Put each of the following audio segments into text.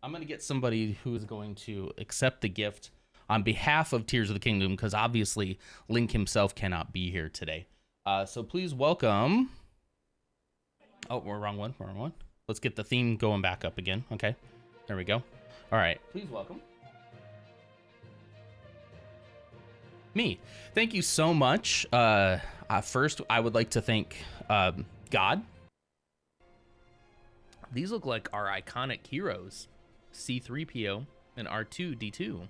I'm going to get somebody who is going to accept the gift on behalf of Tears of the Kingdom, because obviously Link himself cannot be here today. So please welcome. Oh, we're wrong one. Wrong one. Let's get the theme going back up again. Okay, there we go. All right, please welcome me. Thank you so much. First, I would like to thank God. These look like our iconic heroes, C-3PO and R2-D2.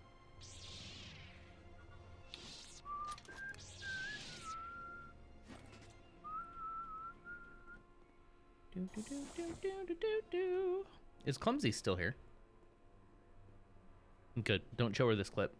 Is Clumsy still here? Good. Don't show her this clip.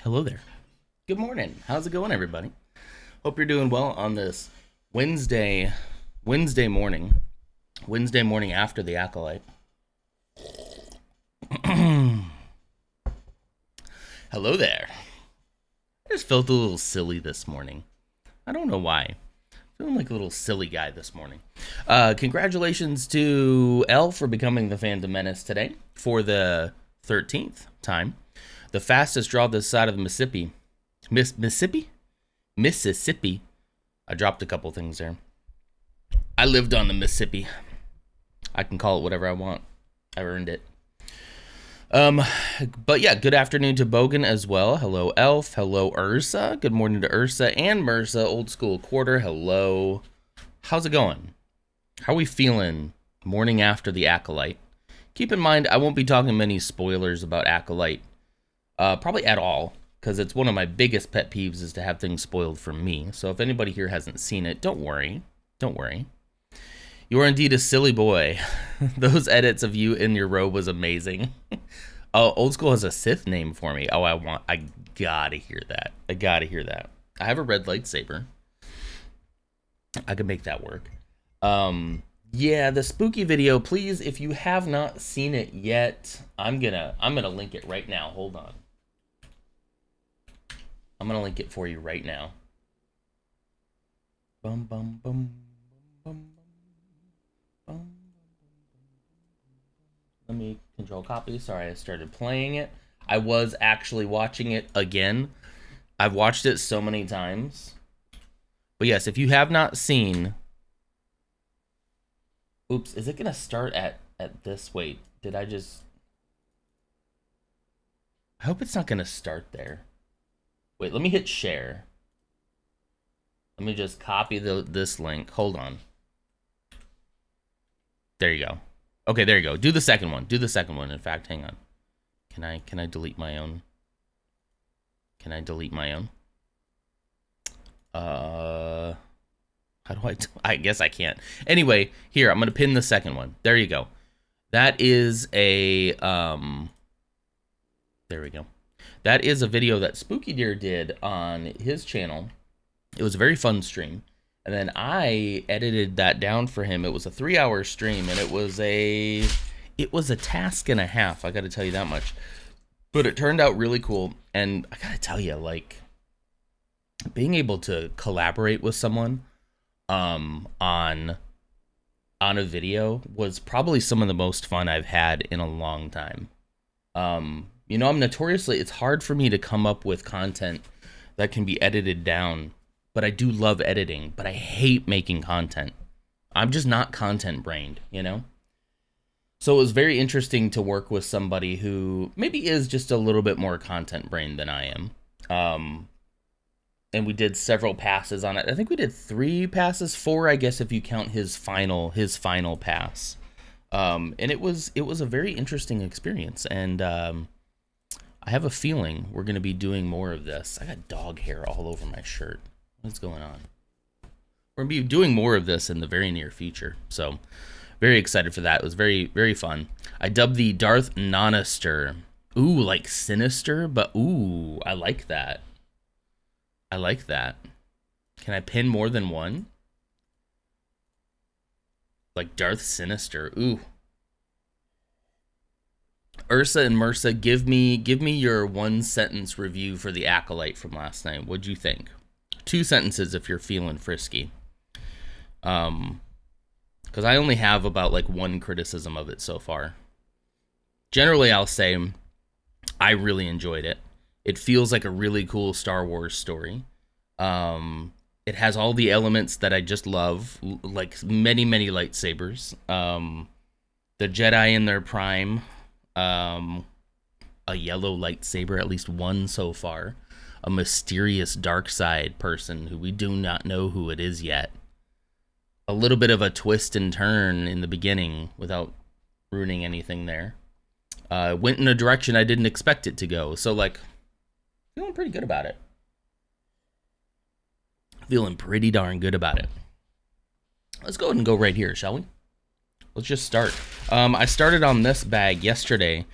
Hello there. Good morning. How's it going, everybody? Hope you're doing well on this Wednesday morning after the Acolyte. Hello there. I just felt a little silly this morning. I don't know why. Feeling like a little silly guy this morning. Congratulations to Elle for becoming the Phantom Menace today for the 13th time. The fastest draw this side of the Mississippi. Mississippi. I dropped a couple things there. I lived on the Mississippi. I can call it whatever I want. I earned it. But yeah, good afternoon to Bogan as well. Hello, Elf. Hello, Ursa. Good morning to Ursa and Mersa. Old School Quarter. Hello. How's it going? How are we feeling morning after the Acolyte? Keep in mind, I won't be talking many spoilers about Acolyte. Probably at all, because it's one of my biggest pet peeves is to have things spoiled for me. So if anybody here hasn't seen it, don't worry. Don't worry. You are indeed a silly boy. Those edits of you in your robe was amazing. Oh, Old School has a Sith name for me. Oh, I gotta hear that. I gotta hear that. I have a red lightsaber. I could make that work. Yeah, the spooky video, please, if you have not seen it yet, I'm gonna link it right now. Hold on. I'm gonna link it for you right now. Bum bum bum bum bum. Let me control copy. Sorry, I started playing it. I was actually watching it again. I've watched it so many times. But yes, if you have not seen... Oops, is it gonna start at this? Wait, did I just... I hope it's not gonna start there. Wait, let me hit share. Let me just copy this link. Hold on. There you go. Okay, there you go. Do the second one. Do the second one. In fact, hang on. Can I delete my own? Can I delete my own? How do I guess I can't. Anyway, here, I'm going to pin the second one. There you go. That is a there we go. That is a video that Spooky Deer did on his channel. It was a very fun stream. And then I edited that down for him. It was a 3-hour stream, and it was a task and a half. I got to tell you that much. But it turned out really cool. And I got to tell you, like, being able to collaborate with someone on a video was probably some of the most fun I've had in a long time. You know, it's hard for me to come up with content that can be edited down, but I do love editing, but I hate making content. I'm just not content brained, you know? So it was very interesting to work with somebody who maybe is just a little bit more content brained than I am. and we did several passes on it. I think we did 3 passes, 4, I guess, if you count his final pass. And it was a very interesting experience, and I have a feeling we're going to be doing more of this. I got dog hair all over my shirt. What's going on? We're going to be doing more of this in the very near future. So, very excited for that. It was very, very fun. I dubbed the Darth Nonister. Ooh, like sinister, but ooh, I like that. I like that. Can I pin more than one? Like Darth Sinister. Ooh. Ursa and Mursa, give me your 1-sentence review for the Acolyte from last night. What'd you think? 2 sentences if you're feeling frisky. Because I only have about like 1 criticism of it so far. Generally, I'll say I really enjoyed it. It feels like a really cool Star Wars story. It has all the elements that I just love, like many, many lightsabers. The Jedi in their prime. A yellow lightsaber, at least one so far. A mysterious dark side person who we do not know who it is yet. A little bit of a twist and turn in the beginning without ruining anything there. Went in a direction I didn't expect it to go. So, like, feeling pretty good about it. Feeling pretty darn good about it. Let's go ahead and go right here, shall we? Let's just start. I started on this bag yesterday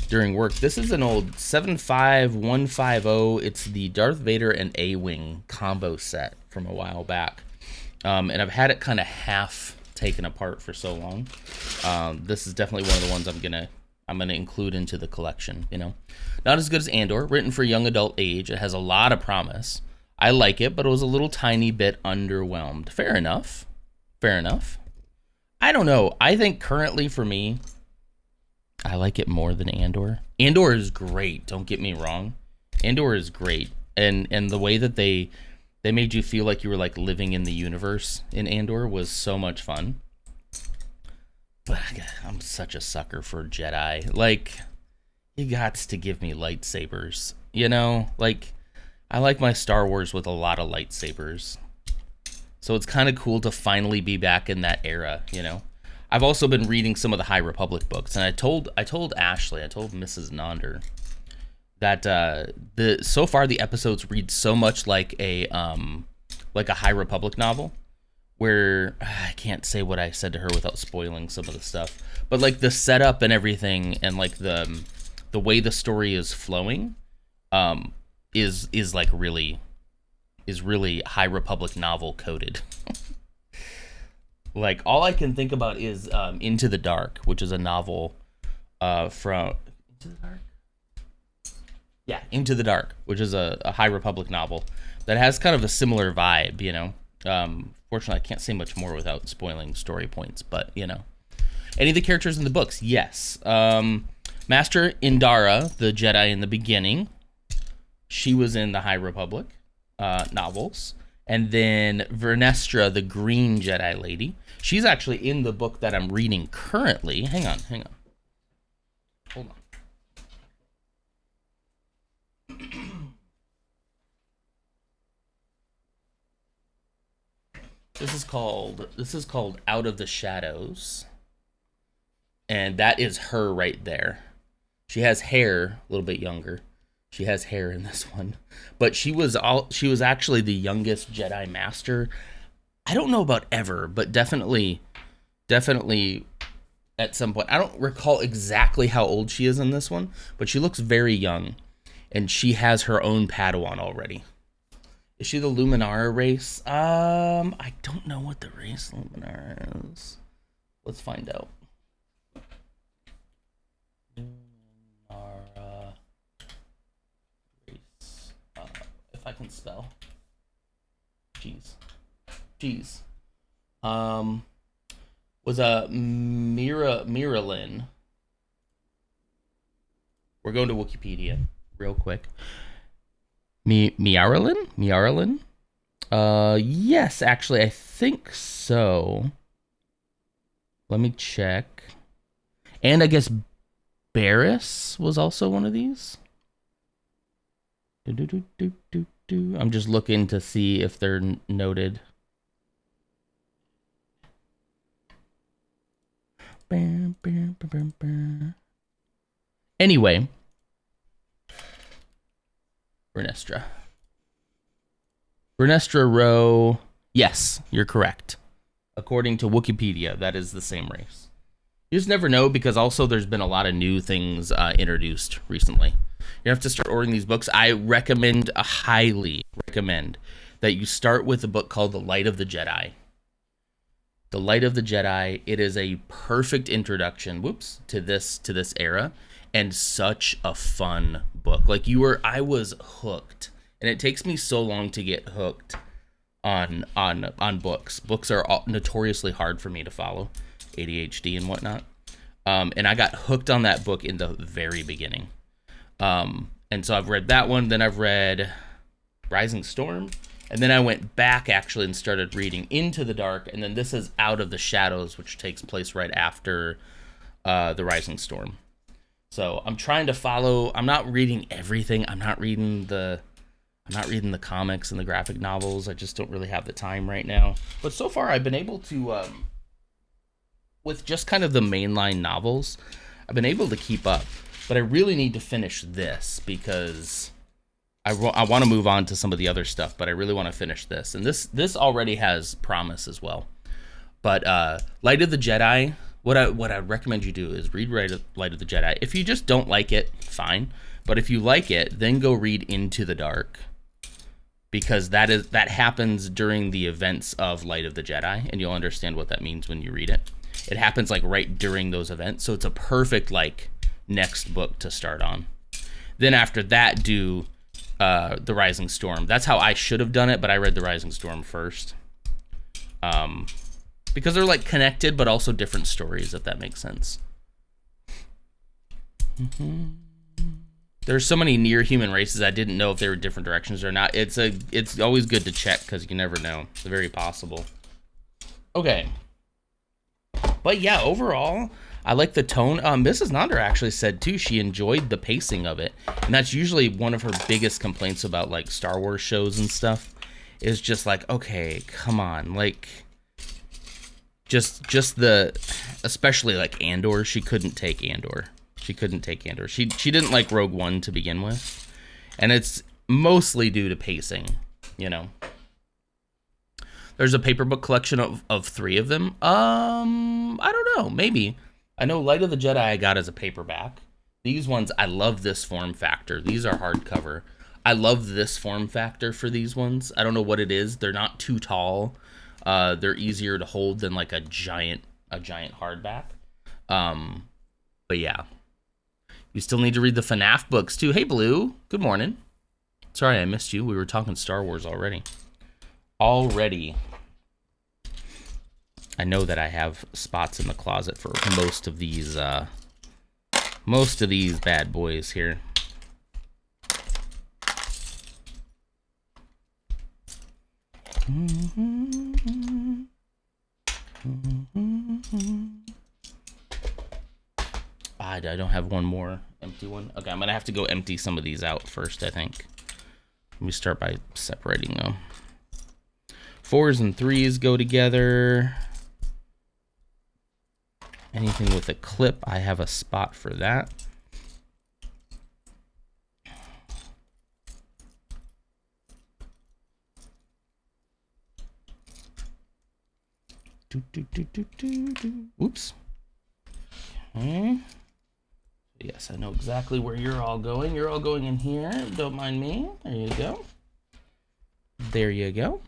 during work. This is an old 75150. It's the Darth Vader and A-Wing combo set from a while back. And I've had it kind of half taken apart for so long. This is definitely one of the ones I'm gonna include into the collection, you know. Not as good as Andor, written for young adult age. It has a lot of promise. I like it, but it was a little tiny bit underwhelmed. Fair enough. Fair enough. I don't know. I think currently for me, I like it more than Andor. Andor is great, don't get me wrong. Andor is great. And the way that they made you feel like you were like living in the universe in Andor was so much fun. But I'm such a sucker for Jedi. Like, you got to give me lightsabers. You know? Like, I like my Star Wars with a lot of lightsabers. So it's kind of cool to finally be back in that era, you know? I've also been reading some of the High Republic books, and I told Ashley, I told Mrs. Nonder, that so far the episodes read so much like a High Republic novel, where I can't say what I said to her without spoiling some of the stuff, but like the setup and everything, and like the way the story is flowing, is like really High Republic novel coded. Like, all I can think about is Into the Dark, which is a novel from Into the Dark. Yeah, Into the Dark, which is a High Republic novel that has kind of a similar vibe, you know. Fortunately, I can't say much more without spoiling story points, but, you know. Any of the characters in the books? Yes. Master Indara, the Jedi in the beginning, she was in the High Republic novels. And then Vernestra, the Green Jedi lady, she's actually in the book that I'm reading currently. Hang on. Hold on. This is called Out of the Shadows. And that is her right there. She has hair, a little bit younger. She has hair in this one, but she was actually the youngest Jedi Master. I don't know about ever, but definitely at some point. I don't recall exactly how old she is in this one, but she looks very young, and she has her own Padawan already. Is she the Luminara race? I don't know what the race Luminara is. Let's find out. If I can spell. Jeez. Was a Miralyn. We're going to Wikipedia real quick. Miaralyn? Yes, actually, I think so. Let me check. And I guess Barriss was also one of these. I'm just looking to see if they're noted. Anyway, Vernestra Rhow. Yes, you're correct. According to Wikipedia, that is the same race. You just never know, because also there's been a lot of new things introduced recently. You have to start ordering these books. I highly recommend that you start with a book called The Light of the Jedi. The Light of the Jedi. It is a perfect introduction, to this era, and such a fun book. Like I was hooked, and it takes me so long to get hooked on books. Books are notoriously hard for me to follow, ADHD and whatnot. And I got hooked on that book in the very beginning. And so I've read that one. Then I've read Rising Storm. And then I went back actually and started reading Into the Dark. And then this is Out of the Shadows, which takes place right after the Rising Storm. So I'm trying to follow. I'm not reading everything. I'm not reading the comics and the graphic novels. I just don't really have the time right now. But so far I've been able to, with just kind of the mainline novels, I've been able to keep up. But I really need to finish this, because I want to move on to some of the other stuff, but I really want to finish this. And this already has promise as well. But Light of the Jedi, what I recommend you do is read Light of the Jedi. If you just don't like it, fine. But if you like it, then go read Into the Dark, because that happens during the events of Light of the Jedi, and you'll understand what that means when you read it. It happens like right during those events, so it's a perfect like next book to start on. Then after that, do The Rising Storm. That's how I should have done it, but I read The Rising Storm first. Because they're like connected, but also different stories, if that makes sense. There's so many near human races, I didn't know if they were different directions or not. It's always good to check, because you never know. It's very possible. Okay. But yeah, overall, I like the tone. Mrs. Nonder actually said too she enjoyed the pacing of it, and that's usually one of her biggest complaints about like Star Wars shows and stuff. Is just like, okay, come on, like just the, especially like Andor. She couldn't take Andor. She didn't like Rogue One to begin with, and it's mostly due to pacing. There's a paper book collection of 3 of them. I don't know, maybe. I know Light of the Jedi I got as a paperback. These ones, I love this form factor. These are hardcover. I love this form factor for these ones. I don't know what it is. They're not too tall. They're easier to hold than like a giant hardback. But yeah. You still need to read the FNAF books too. Hey Blue, good morning. Sorry I missed you. We were talking Star Wars already. I know that I have spots in the closet for most of these bad boys here. I don't have one more empty one. Okay, I'm gonna have to go empty some of these out first, I think. Let me start by separating them. 4s and 3s go together. Anything with a clip, I have a spot for that. Oops. Okay. Yes, I know exactly where you're all going. You're all going in here. Don't mind me. There you go. There you go.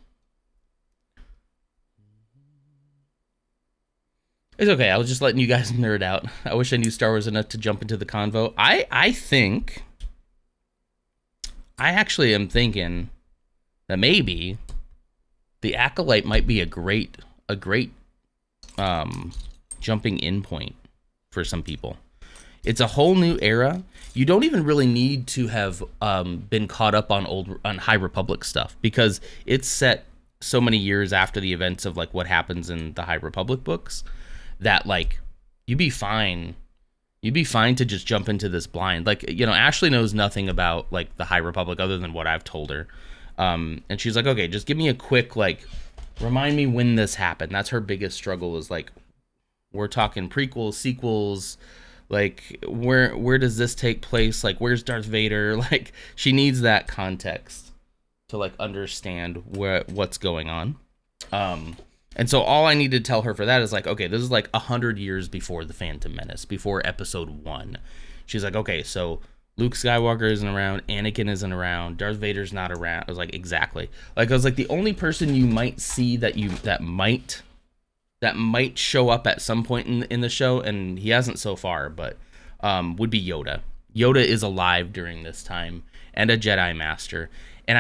It's okay. I was just letting you guys nerd out. I wish I knew Star Wars enough to jump into the convo. I actually am thinking that maybe the Acolyte might be a great jumping in point for some people. It's a whole new era. You don't even really need to have been caught up on High Republic stuff, because it's set so many years after the events of like what happens in the High Republic books that like you'd be fine to just jump into this blind. Like, Ashley knows nothing about like the High Republic other than what I've told her. And she's like, okay, just give me a quick, like, remind me when this happened. That's her biggest struggle, is like, we're talking prequels, sequels, like, where does this take place? Like, where's Darth Vader? Like, she needs that context to, like, understand what's going on. And so all I need to tell her for that is like, okay, this is like 100 years before the Phantom Menace, before Episode 1. She's like, okay, so Luke Skywalker isn't around, Anakin isn't around, Darth Vader's not around. I was like, exactly. Like, I was like, the only person you might see that might show up at some point in the show, and he hasn't so far, but would be Yoda. Yoda is alive during this time, and a Jedi Master. And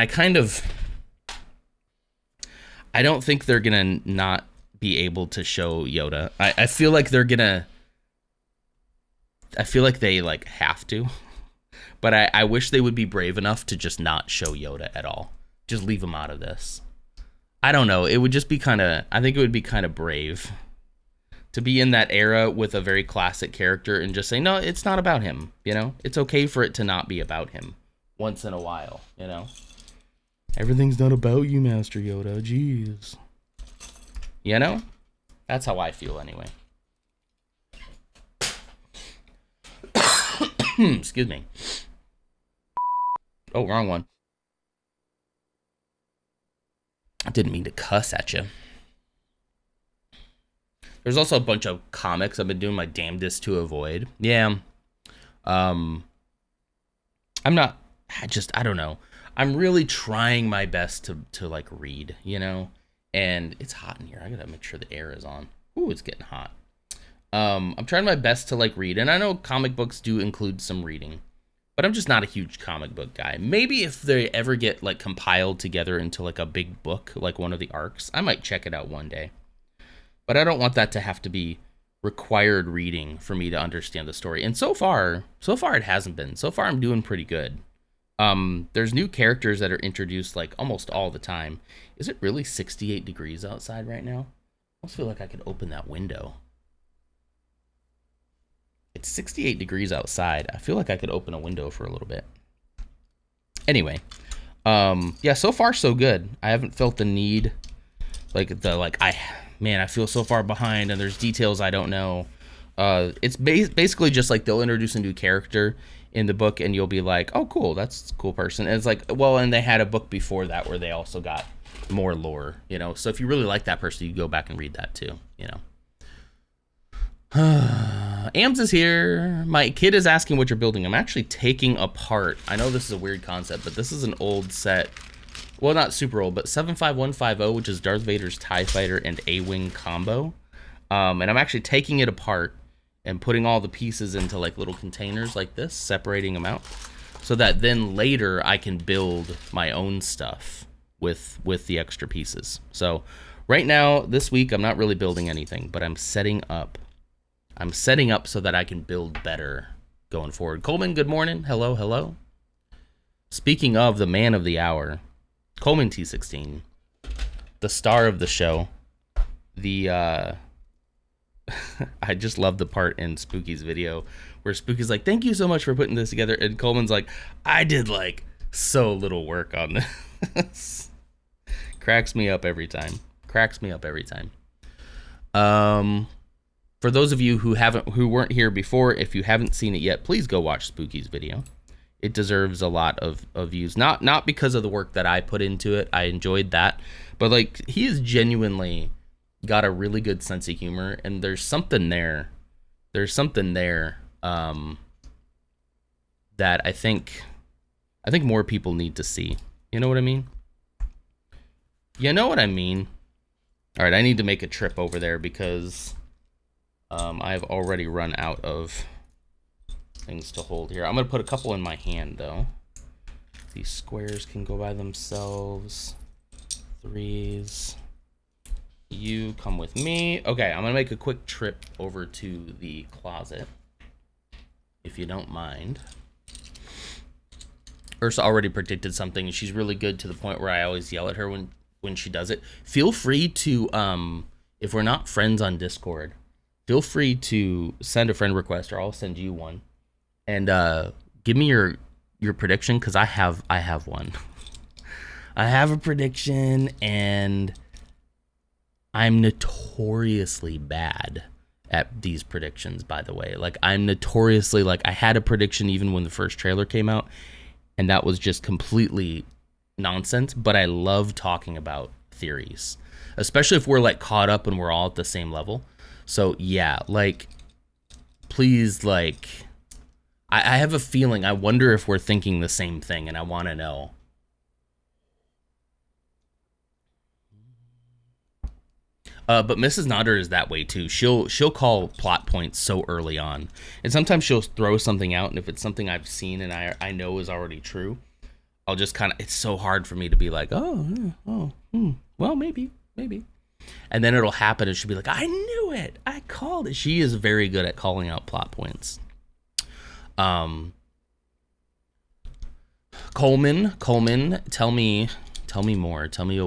I don't think they're gonna not be able to show Yoda. I feel like they're gonna. I feel like they like have to, but I wish they would be brave enough to just not show Yoda at all. Just leave him out of this. I don't know. It would just be kind of. I think it would be kind of brave to be in that era with a very classic character and just say, no, it's not about him. You know, it's okay for it to not be about him once in a while. You know. Everything's not about you, Master Yoda. Jeez. You know? That's how I feel anyway. Excuse me. Oh, wrong one. I didn't mean to cuss at you. There's also a bunch of comics I've been doing my damnedest to avoid. Yeah. I don't know. I'm really trying my best to like read, you know, and it's hot in here. I gotta make sure the air is on. Ooh, it's getting hot. I'm trying my best to like read, and I know comic books do include some reading, but I'm just not a huge comic book guy. Maybe if they ever get like compiled together into like a big book, like one of the arcs, I might check it out one day. But I don't want that to have to be required reading for me to understand the story. And so far it hasn't been. So far I'm doing pretty good. There's new characters that are introduced like almost all the time. Is it really 68 degrees outside right now? I almost feel like I could open that window. It's 68 degrees outside. I feel like I could open a window for a little bit. Anyway, yeah, so far so good. I haven't felt the need, I feel so far behind and there's details I don't know. It's basically just like they'll introduce a new character in the book and you'll be like, oh cool, that's a cool person. And it's like, well, and they had a book before that where they also got more lore, you know. So if you really like that person, you go back and read that too, you know. Ams is here. My kid is asking what you're building. I'm actually taking apart. I know this is a weird concept, but this is an old set. Well, not super old, but 75150, which is Darth Vader's TIE Fighter and A-Wing combo. And I'm actually taking it apart and putting all the pieces into like little containers like this, separating them out, so that then later I can build my own stuff with the extra pieces. So right now, this week, I'm not really building anything, but I'm setting up. I'm setting up so that I can build better going forward. Coleman, good morning. Hello, hello. Speaking of the man of the hour, Coleman T16, the star of the show, I just love the part in Spooky's video where Spooky's like, thank you so much for putting this together. And Coleman's like, I did like so little work on this. Cracks me up every time. For those of you who weren't here before, if you haven't seen it yet, please go watch Spooky's video. It deserves a lot of views. Not because of the work that I put into it. I enjoyed that. But like, he is genuinely got a really good sense of humor, and there's something there that I think more people need to see. You know what I mean? All right, I need to make a trip over there because I've already run out of things to hold here. I'm gonna put a couple in my hand though. These squares can go by themselves. Threes. You come with me. Okay, I'm gonna make a quick trip over to the closet, if you don't mind. Ursa already predicted something. She's really good to the point where I always yell at her when she does it. Feel free to, if we're not friends on Discord, feel free to send a friend request, or I'll send you one, and give me your prediction, because I have one. I have a prediction, and I'm notoriously bad at these predictions, by the way. Like, I'm notoriously, like, I had a prediction even when the first trailer came out, and that was just completely nonsense, but I love talking about theories, especially if we're, like, caught up and we're all at the same level. So, yeah, like, please, like, I have a feeling, I wonder if we're thinking the same thing, and I want to know. But Mrs. Nodder is that way too. She'll call plot points so early on, and sometimes she'll throw something out, and if it's something I've seen and I know is already true, I'll just kind of. It's so hard for me to be like, well, maybe, and then it'll happen, and she'll be like, I knew it, I called it. She is very good at calling out plot points. Coleman, tell me more. Tell me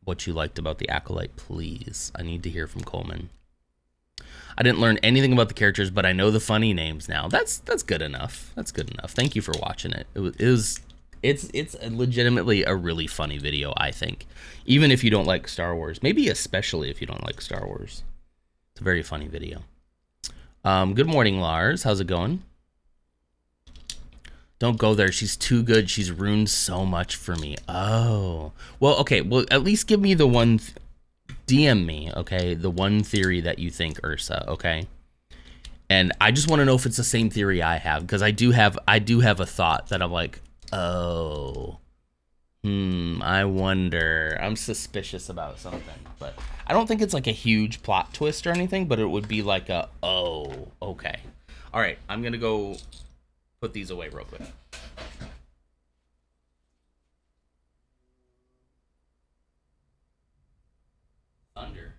what you liked about the Acolyte, please. I need to hear from Coleman. I didn't learn anything about the characters, but I know the funny names now. That's good enough. That's good enough. Thank you for watching it. It's legitimately a really funny video, I think. Even if you don't like Star Wars, maybe especially if you don't like Star Wars. It's a very funny video. Good morning, Lars. How's it going? Don't go there. She's too good. She's ruined so much for me. Oh. Well, okay. Well, at least give me the one... DM me, okay? The one theory that you think, Ursa, okay? And I just want to know if it's the same theory I have, because I do have a thought that I'm like, oh. I wonder. I'm suspicious about something. But I don't think it's like a huge plot twist or anything, but it would be like a, oh, okay. All right. I'm going to go... put these away real quick. Thunder.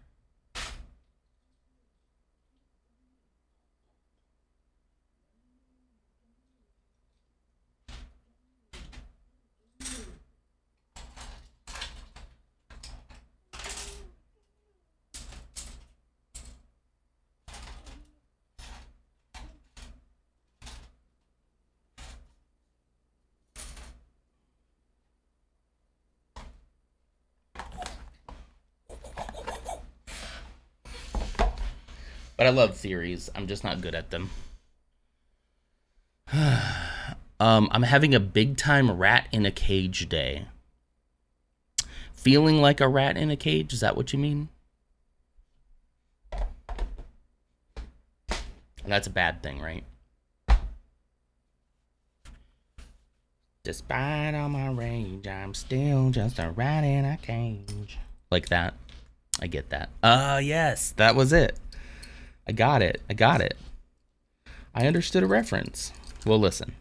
But I love theories. I'm just not good at them. I'm having a big time rat in a cage day. Feeling like a rat in a cage? Is that what you mean? And that's a bad thing, right? Despite all my rage, I'm still just a rat in a cage. Like that. I get that. Yes, that was it. I got it. I understood a reference. Well, listen.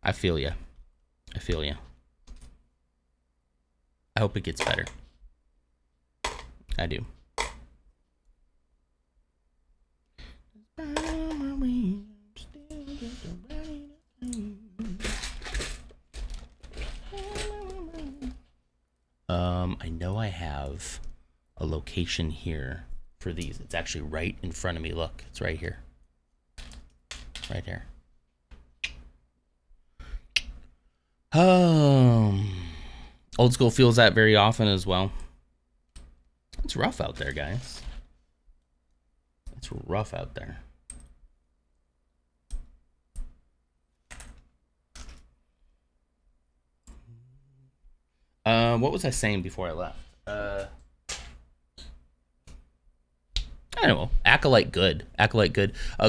I feel you. I hope it gets better. I do. I know I have a location here for these. It's actually right in front of me. Look, it's right here. Right here. Old School feels that very often as well. It's rough out there, guys. It's rough out there. What was I saying before I left? I don't know. Acolyte good.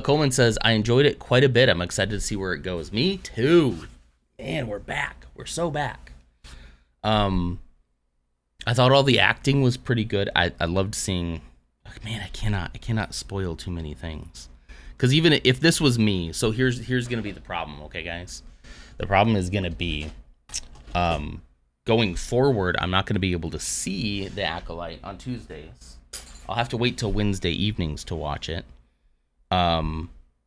Coleman says, I enjoyed it quite a bit. I'm excited to see where it goes. Me too. Man, we're back. We're so back. I thought all the acting was pretty good. I loved seeing... Man, I cannot spoil too many things. Because even if this was me... So here's going to be the problem, okay, guys? The problem is going to be... going forward, I'm not going to be able to see The Acolyte on Tuesdays. I'll have to wait till Wednesday evenings to watch it. I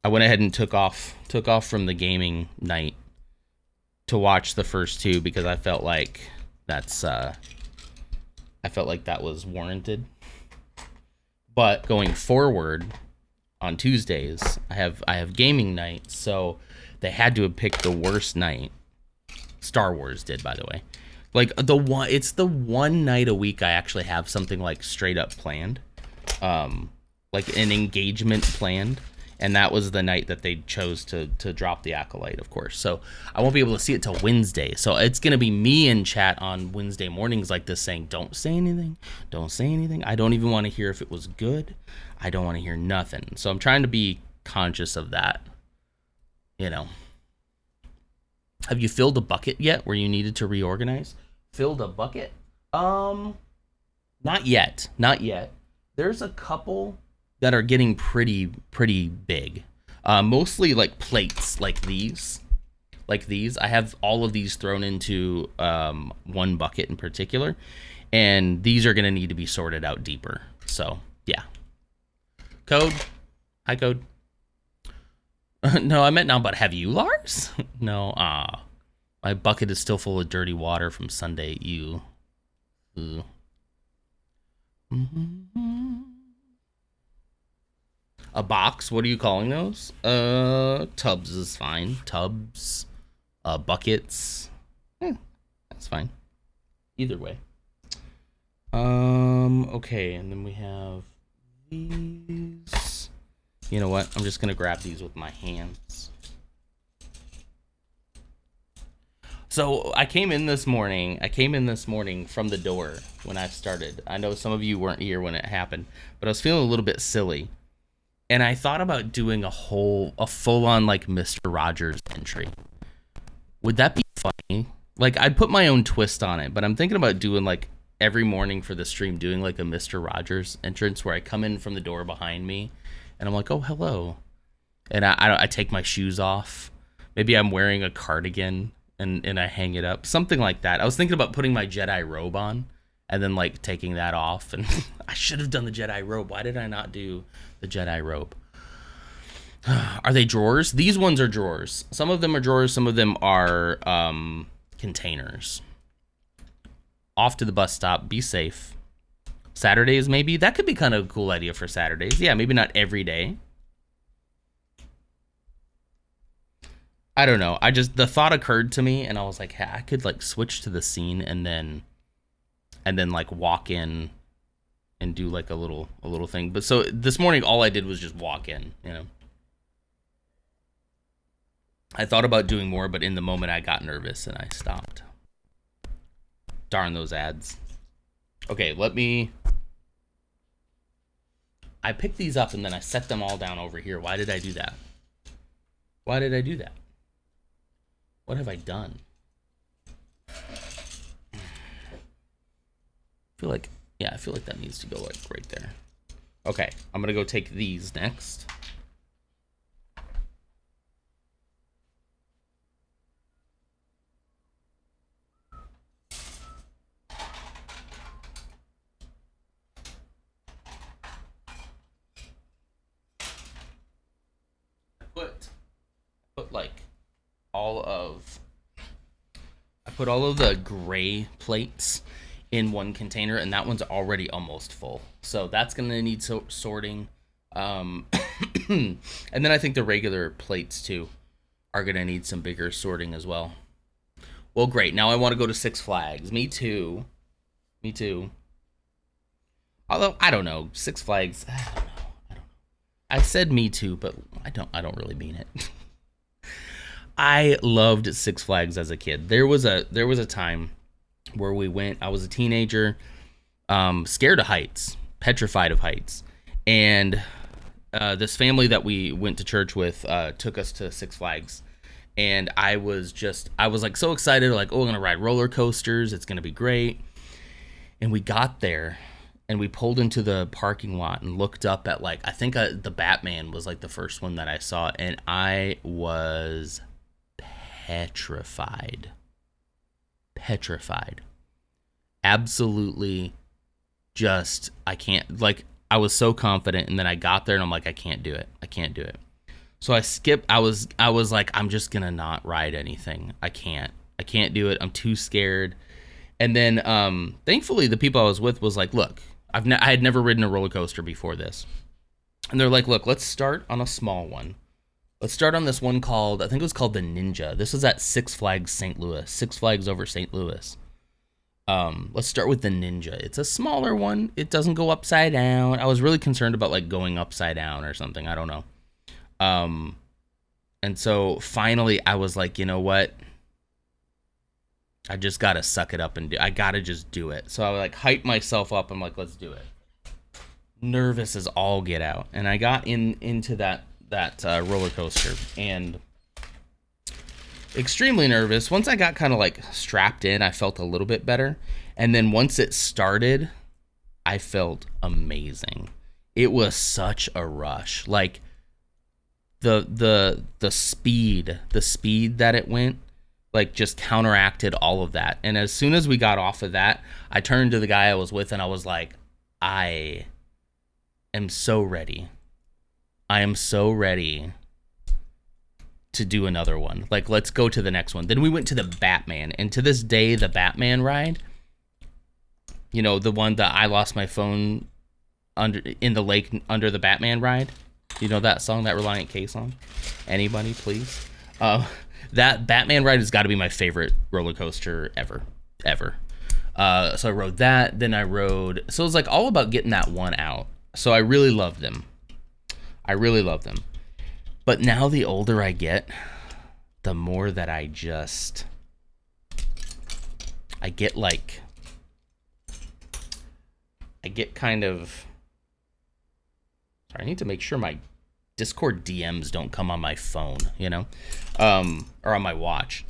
went ahead and took off from the gaming night to watch the first two because I felt like that was warranted. But going forward on Tuesdays, I have gaming night, so they had to have picked the worst night. Star Wars did, by the way. Like it's the one night a week I actually have something like straight up planned, like an engagement planned, and that was the night that they chose to drop the Acolyte, of course. So I won't be able to see it till Wednesday. So it's gonna be me in chat on Wednesday mornings like this, saying, "Don't say anything, don't say anything. I don't even want to hear if it was good. I don't want to hear nothing." So I'm trying to be conscious of that. You know. Have you filled a bucket yet where you needed to reorganize? Filled a bucket? Not yet. Not yet. There's a couple that are getting pretty big. Mostly like plates like these. Like these. I have all of these thrown into one bucket in particular. And these are going to need to be sorted out deeper. So, yeah. Code. Hi, Code. No, I meant now, but have you, Lars? No, my bucket is still full of dirty water from Sunday. You. A box? What are you calling those? Tubs is fine. Tubs, buckets. That's fine. Either way. Okay, and then we have these. You know what? I'm just going to grab these with my hands. So I came in this morning from the door when I started. I know some of you weren't here when it happened, but I was feeling a little bit silly. And I thought about doing a full-on like Mr. Rogers entry. Would that be funny? Like, I'd put my own twist on it, but I'm thinking about doing like every morning for the stream, doing like a Mr. Rogers entrance where I come in from the door behind me. And I'm like, oh, hello. And I take my shoes off. Maybe I'm wearing a cardigan and I hang it up. Something like that. I was thinking about putting my Jedi robe on and then like taking that off. And I should have done the Jedi robe. Why did I not do the Jedi robe? Are they drawers? These ones are drawers. Some of them are drawers. Some of them are containers. Off to the bus stop. Be safe. Saturdays, maybe? That could be kind of a cool idea for Saturdays. Yeah, maybe not every day. I don't know. The thought occurred to me, and I was like, hey, I could like switch to the scene and then like walk in and do like a little thing. But so this morning, all I did was just walk in, you know. I thought about doing more, but in the moment I got nervous and I stopped. Darn those ads. Okay, I picked these up and then I set them all down over here. Why did I do that? Why did I do that? What have I done? I feel like that needs to go like right there. Okay, I'm gonna go take these next. I put all of the gray plates in one container, and that one's already almost full. So that's gonna need sorting. And then I think the regular plates too are gonna need some bigger sorting as well. Well, great. Now I want to go to Six Flags. Me too. Although I don't know, Six Flags. I don't know. I said me too, but I don't really mean it. I loved Six Flags as a kid. There was a time where we went. I was a teenager, scared of heights, petrified of heights, and this family that we went to church with took us to Six Flags, and I was like so excited, like, oh, we're gonna ride roller coasters. It's gonna be great. And we got there, and we pulled into the parking lot and looked up at like I think the Batman was like the first one that I saw, and I was petrified, absolutely. Just I can't, like, I was so confident, and then I got there and I'm like, I can't do it. So I skipped. I was like, I'm just gonna not ride anything. I can't do it. I'm too scared. And then thankfully the people I was with was like, look, I had never ridden a roller coaster before this, and they're like, look, let's start on a small one. Let's start on this one called, I think it was called the Ninja. This was at Six Flags St. Louis. Six Flags over St. Louis. Let's start with the Ninja. It's a smaller one. It doesn't go upside down. I was really concerned about like going upside down or something. I don't know. And so finally I was like, you know what? I just gotta suck it up and I gotta just do it. So I like hyped myself up. I'm like, let's do it. Nervous as all get out, and I got into that roller coaster and extremely nervous. Once I got kind of like strapped in, I felt a little bit better, and then once it started, I felt amazing. It was such a rush, like the speed that it went, like just counteracted all of that. And as soon as we got off of that, I turned to the guy I was with and I was like, I am so ready. I am so ready to do another one. Like, let's go to the next one. Then we went to the Batman, and to this day, the Batman ride, you know, the one that I lost my phone under in the lake under the Batman ride. You know that song, that Reliant K song? Anybody, please? That Batman ride has got to be my favorite roller coaster ever. So I rode that. Then I rode. So it was like all about getting that one out. So I really loved them. But now the older I get, the more that I get kind of. Sorry, I need to make sure my Discord DMs don't come on my phone, you know, or on my watch.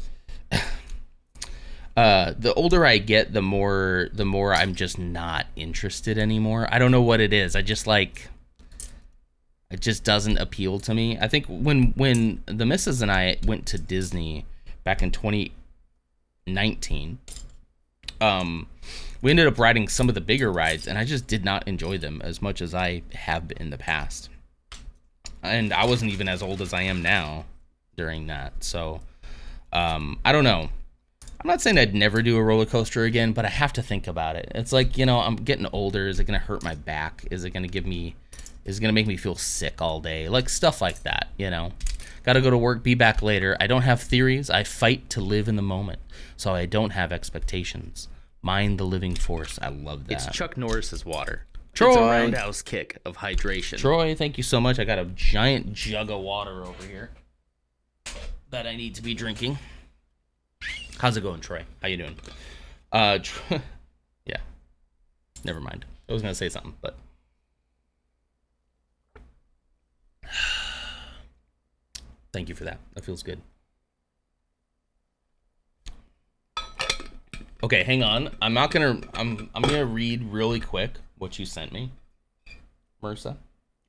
The older I get, the more I'm just not interested anymore. I don't know what it is. I just like, it just doesn't appeal to me. I think when the missus and I went to Disney back in 2019, we ended up riding some of the bigger rides, and I just did not enjoy them as much as I have in the past. And I wasn't even as old as I am now during that. So, I don't know. I'm not saying I'd never do a roller coaster again, but I have to think about it. It's like, you know, I'm getting older. Is it going to hurt my back? Is it going to make me feel sick all day? Like stuff like that, you know. Got to go to work, be back later. I don't have theories. I fight to live in the moment. So I don't have expectations. Mind the living force. I love that. It's Chuck Norris's water. Troy. It's a roundhouse kick of hydration. Troy, thank you so much. I got a giant jug of water over here that I need to be drinking. How's it going, Troy? How you doing? Yeah. Never mind. I was gonna say something, but thank you for that. That feels good. Okay, hang on. I'm gonna read really quick what you sent me, Ursa.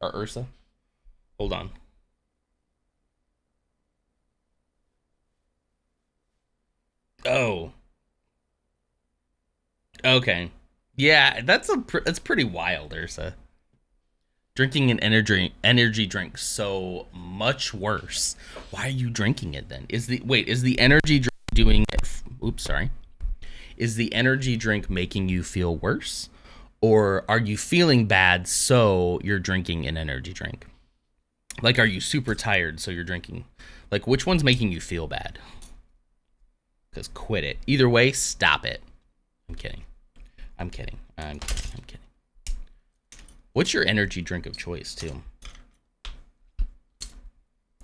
Hold on. Oh. Okay. Yeah, that's pretty wild, Ursa. Drinking an energy drink so much worse. Why are you drinking it then? Is the energy drink doing it? Oops, sorry. Is the energy drink making you feel worse? Or are you feeling bad so you're drinking an energy drink? Like, are you super tired so you're drinking? Like, which one's making you feel bad? Because quit it. Either way, stop it. I'm kidding. What's your energy drink of choice, too?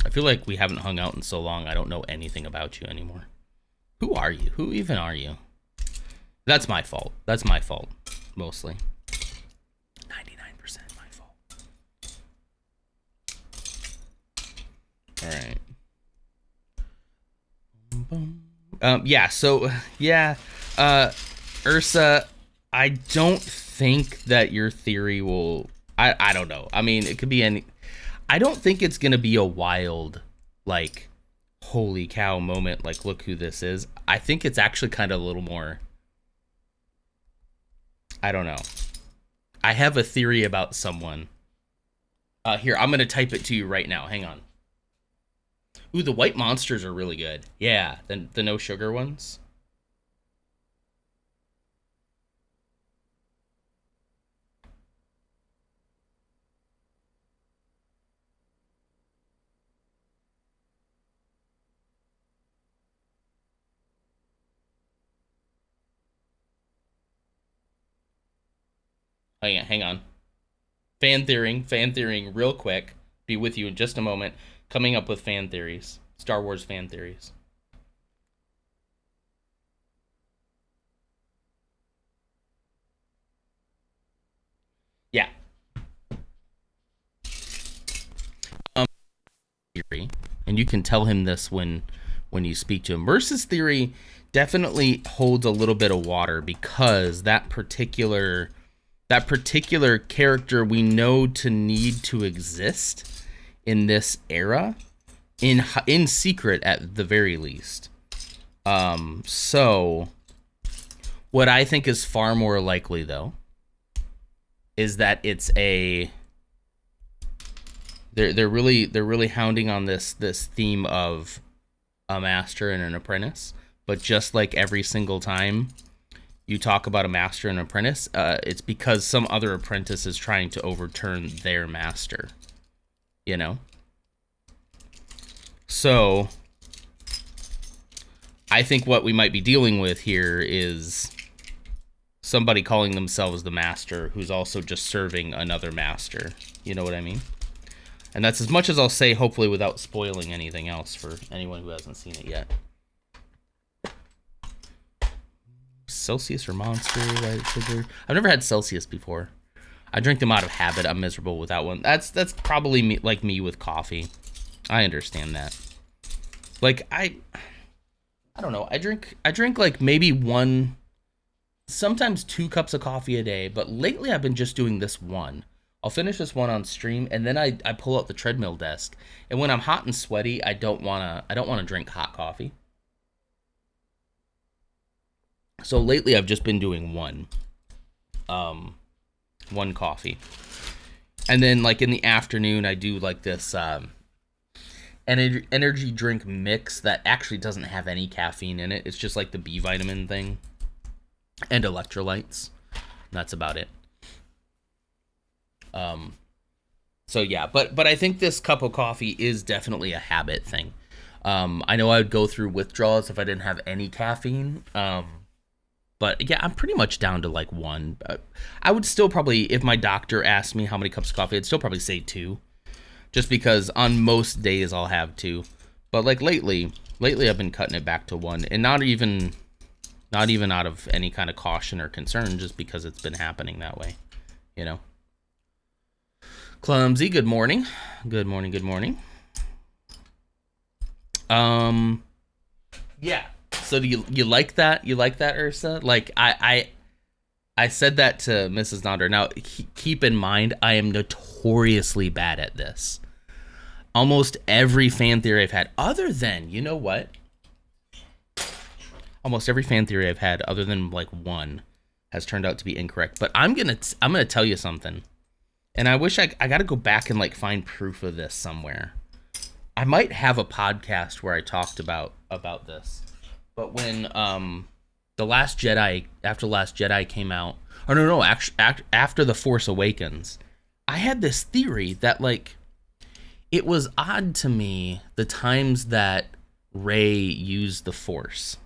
I feel like we haven't hung out in so long, I don't know anything about you anymore. Who are you? Who even are you? That's my fault. Mostly. 99% my fault. All right. Ursa, I don't think that your theory will, I don't know. I mean, it could be any, I don't think it's going to be a wild, like, holy cow moment, like, look who this is. I think it's actually kind of a little more, I don't know. I have a theory about someone. Here, I'm going to type it to you right now. Hang on. Ooh, the white monsters are really good. Yeah, the no sugar ones. Hang on. Fan theorying real quick. Be with you in just a moment. Coming up with fan theories. Star Wars fan theories. Yeah. Theory, and you can tell him this when you speak to him. Merce's theory definitely holds a little bit of water because that particular character we know to need to exist in this era in secret at the very least. So what I think is far more likely though is that it's a they're really hounding on this theme of a master and an apprentice, but just like every single time you talk about a master and apprentice, it's because some other apprentice is trying to overturn their master, you know? So I think what we might be dealing with here is somebody calling themselves the master who's also just serving another master. You know what I mean? And that's as much as I'll say, hopefully without spoiling anything else for anyone who hasn't seen it yet. Celsius or Monster, right? Sugar. I've never had Celsius before. I drink them out of habit. I'm miserable without one. That's probably me, like me with coffee. I understand that. Like I don't know. I drink like maybe one, sometimes 2 cups of coffee a day, but lately I've been just doing this one. I'll finish this one on stream, and then I pull out the treadmill desk. And when I'm hot and sweaty, I don't wanna drink hot coffee. So lately I've just been doing one coffee. And then like in the afternoon I do like this energy drink mix that actually doesn't have any caffeine in it. It's just like the B vitamin thing and electrolytes. That's about it. So yeah, but I think this cup of coffee is definitely a habit thing. I know I would go through withdrawals if I didn't have any caffeine. But yeah, I'm pretty much down to like 1. I would still probably, if my doctor asked me how many cups of coffee, I'd still probably say 2. Just because on most days I'll have 2. But like lately I've been cutting it back to 1, and not even out of any kind of caution or concern, just because it's been happening that way, you know. Clumsy, good morning. Good morning. Yeah. So do you like that? You like that, Ursa? Like I said that to Mrs. Nonder. Now keep in mind, I am notoriously bad at this. Almost every fan theory I've had, other than, you know what? Almost every fan theory I've had, other than like one, has turned out to be incorrect. But I'm gonna tell you something, and I wish I got to go back and like find proof of this somewhere. I might have a podcast where I talked about this. But when after The Last Jedi came out, or no, actually after The Force Awakens, I had this theory that like it was odd to me the times that Rey used the Force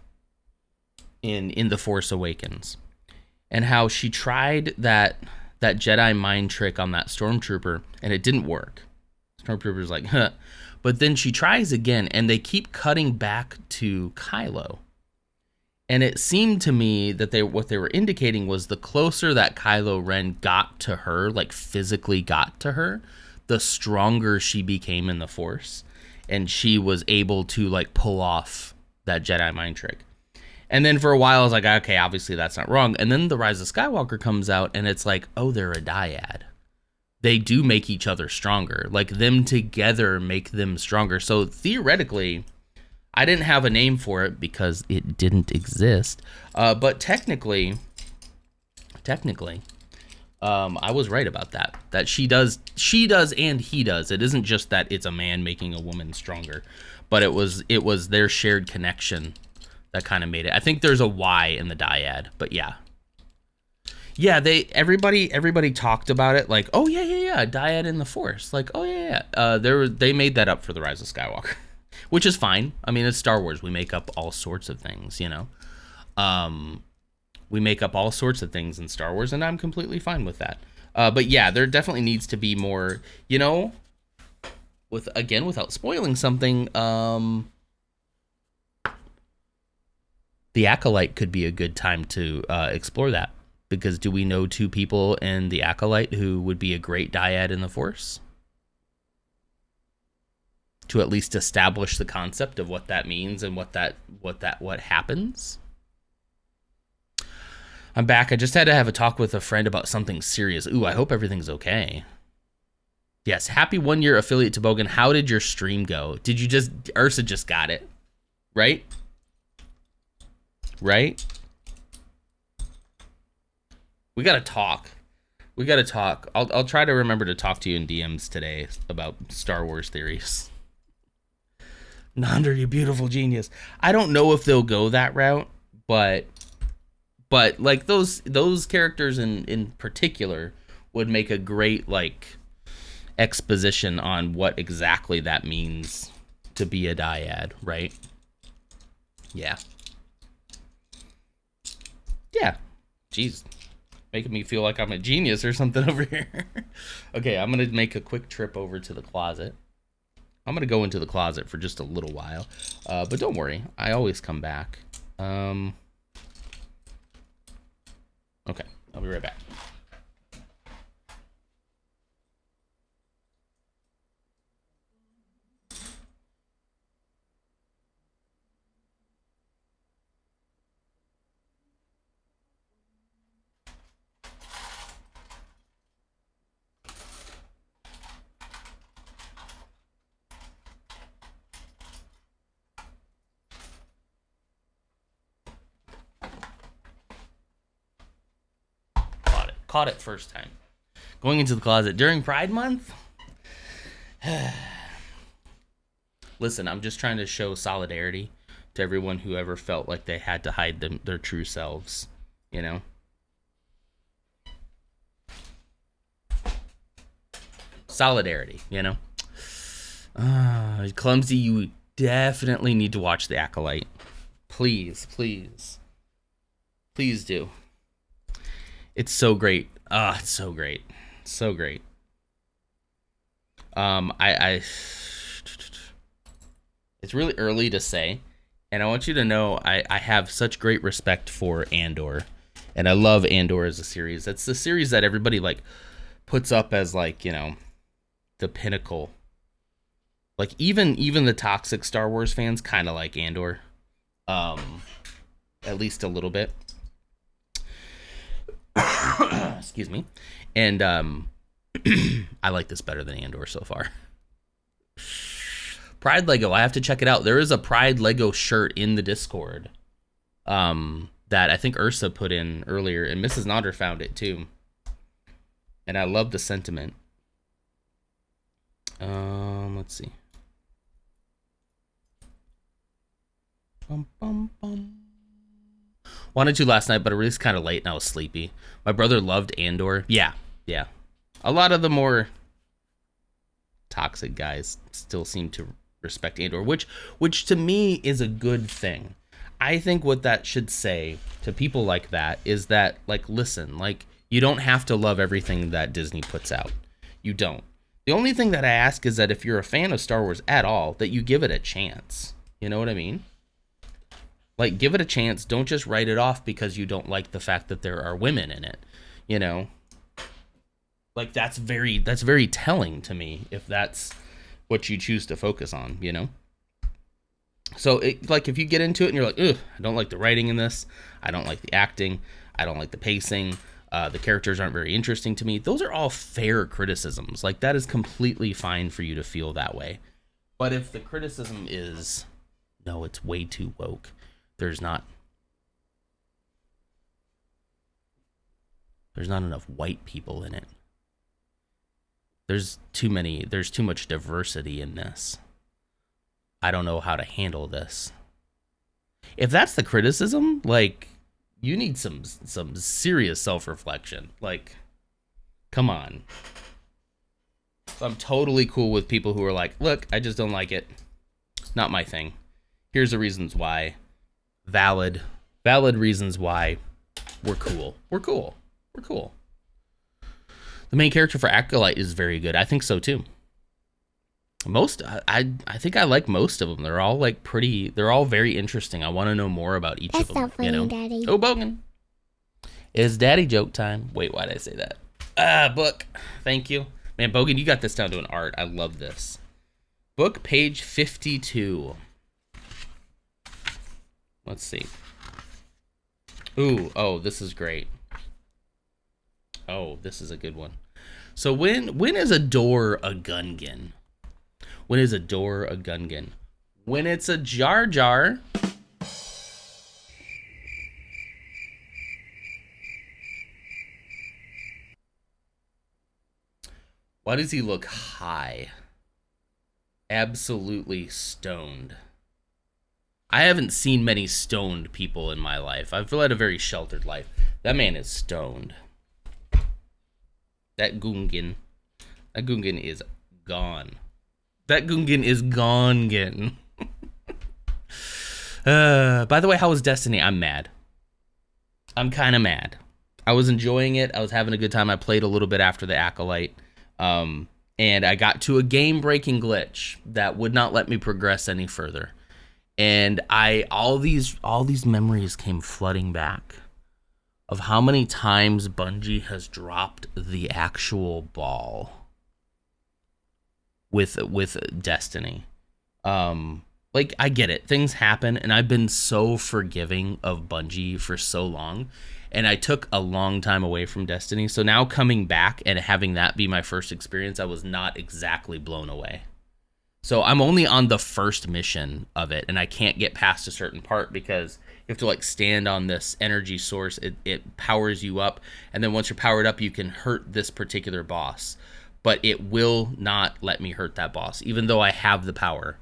in The Force Awakens, and how she tried that Jedi mind trick on that stormtrooper and it didn't work. Stormtrooper's like, huh. But then she tries again, and they keep cutting back to Kylo. And it seemed to me that what they were indicating was the closer that Kylo Ren got to her, like physically got to her, the stronger she became in the Force. And she was able to like pull off that Jedi mind trick. And then for a while I was like, okay, obviously that's not wrong. And then The Rise of Skywalker comes out, and it's like, oh, they're a dyad. They do make each other stronger. Like, them together make them stronger. So theoretically, I didn't have a name for it because it didn't exist. But technically, I was right about that. That she does and he does. It isn't just that it's a man making a woman stronger, but it was their shared connection that kind of made it. I think there's a Y in the dyad, but yeah. Yeah, everybody talked about it like, oh yeah, dyad in the Force. Like, oh yeah. They made that up for The Rise of Skywalker, which is fine. I mean, it's Star Wars. We make up all sorts of things, you know. We make up all sorts of things in Star Wars, and I'm completely fine with that. But yeah, there definitely needs to be more, you know, without spoiling something, the Acolyte could be a good time to explore that. Because do we know two people in the Acolyte who would be a great dyad in the Force? To at least establish the concept of what that means and what happens. I'm back. I just had to have a talk with a friend about something serious. Ooh, I hope everything's okay. Yes, happy 1 year affiliate to Bogan. How did your stream go? Did you just, Ursa just got it, right? Right? We gotta talk. I'll try to remember to talk to you in DMs today about Star Wars theories. Nandor, you beautiful genius. I don't know if they'll go that route, but like those characters in particular would make a great like exposition on what exactly that means to be a dyad, right? Yeah. Yeah. Jeez. Making me feel like I'm a genius or something over here. Okay, I'm going to make a quick trip over to the closet. I'm going to go into the closet for just a little while. But don't worry, I always come back. Okay, I'll be right back. Caught it first time. Going into the closet during Pride Month? Listen, I'm just trying to show solidarity to everyone who ever felt like they had to hide their true selves, you know? Solidarity, you know? Clumsy, you definitely need to watch The Acolyte. Please, please. Please do. It's so great. It's so great. So great. It's really early to say, and I want you to know I have such great respect for Andor, and I love Andor as a series. That's the series that everybody like puts up as like, you know, the pinnacle. Like even the toxic Star Wars fans kind of like Andor, at least a little bit. Excuse me. And I like this better than Andor so far. Pride Lego, I have to check it out. There is a Pride Lego shirt in the Discord that I think Ursa put in earlier, and Mrs. Nodder found it too. And I love the sentiment. Let's see. Bum, bum, bum. Wanted to last night, but it released kind of late and I was sleepy. My brother loved Andor. Yeah. A lot of the more toxic guys still seem to respect Andor, which to me is a good thing. I think what that should say to people like that is that, like, listen, like, you don't have to love everything that Disney puts out. You don't. The only thing that I ask is that if you're a fan of Star Wars at all, that you give it a chance. You know what I mean? Like, give it a chance. Don't just write it off because you don't like the fact that there are women in it. You know? Like, that's very telling to me if that's what you choose to focus on, you know? So, like, if you get into it and you're like, ugh, I don't like the writing in this. I don't like the acting. I don't like the pacing. The characters aren't very interesting to me. Those are all fair criticisms. Like, that is completely fine for you to feel that way. But if the criticism is, no, it's way too woke. There's not enough white people in it. There's too much diversity in this. I don't know how to handle this. If that's the criticism, like, you need some serious self-reflection. Like, come on. So I'm totally cool with people who are like, look, I just don't like it. Not my thing. Here's the reasons why. Valid reasons why. We're cool. We're cool. We're cool. The main character for Acolyte is very good. I think so too. I think I like most of them. They're all like pretty. They're all very interesting. I want to know more about each of them. That's so funny, Daddy. Oh, Bogan. It's daddy joke time. Wait, why did I say that? Book. Thank you. Man, Bogan, you got this down to an art. I love this. Book, page 52. Let's see. Ooh, oh, this is great. Oh, this is a good one. So when is a door a Gungan? When is a door a Gungan? When it's a Jar Jar. Why does he look high? Absolutely stoned. I haven't seen many stoned people in my life. I've led a very sheltered life. That man is stoned. That Gungan is gone. That Gungan is gone. By the way, how was Destiny? I'm mad. I'm kind of mad. I was enjoying it. I was having a good time. I played a little bit after the Acolyte. And I got to a game-breaking glitch that would not let me progress any further. And all these memories came flooding back of how many times Bungie has dropped the actual ball with Destiny. Like, I get it. Things happen, and I've been so forgiving of Bungie for so long. And I took a long time away from Destiny. So now coming back and having that be my first experience, I was not exactly blown away. So I'm only on the first mission of it, and I can't get past a certain part because you have to like stand on this energy source. It powers you up, and then once you're powered up, you can hurt this particular boss. But it will not let me hurt that boss. Even though I have the power,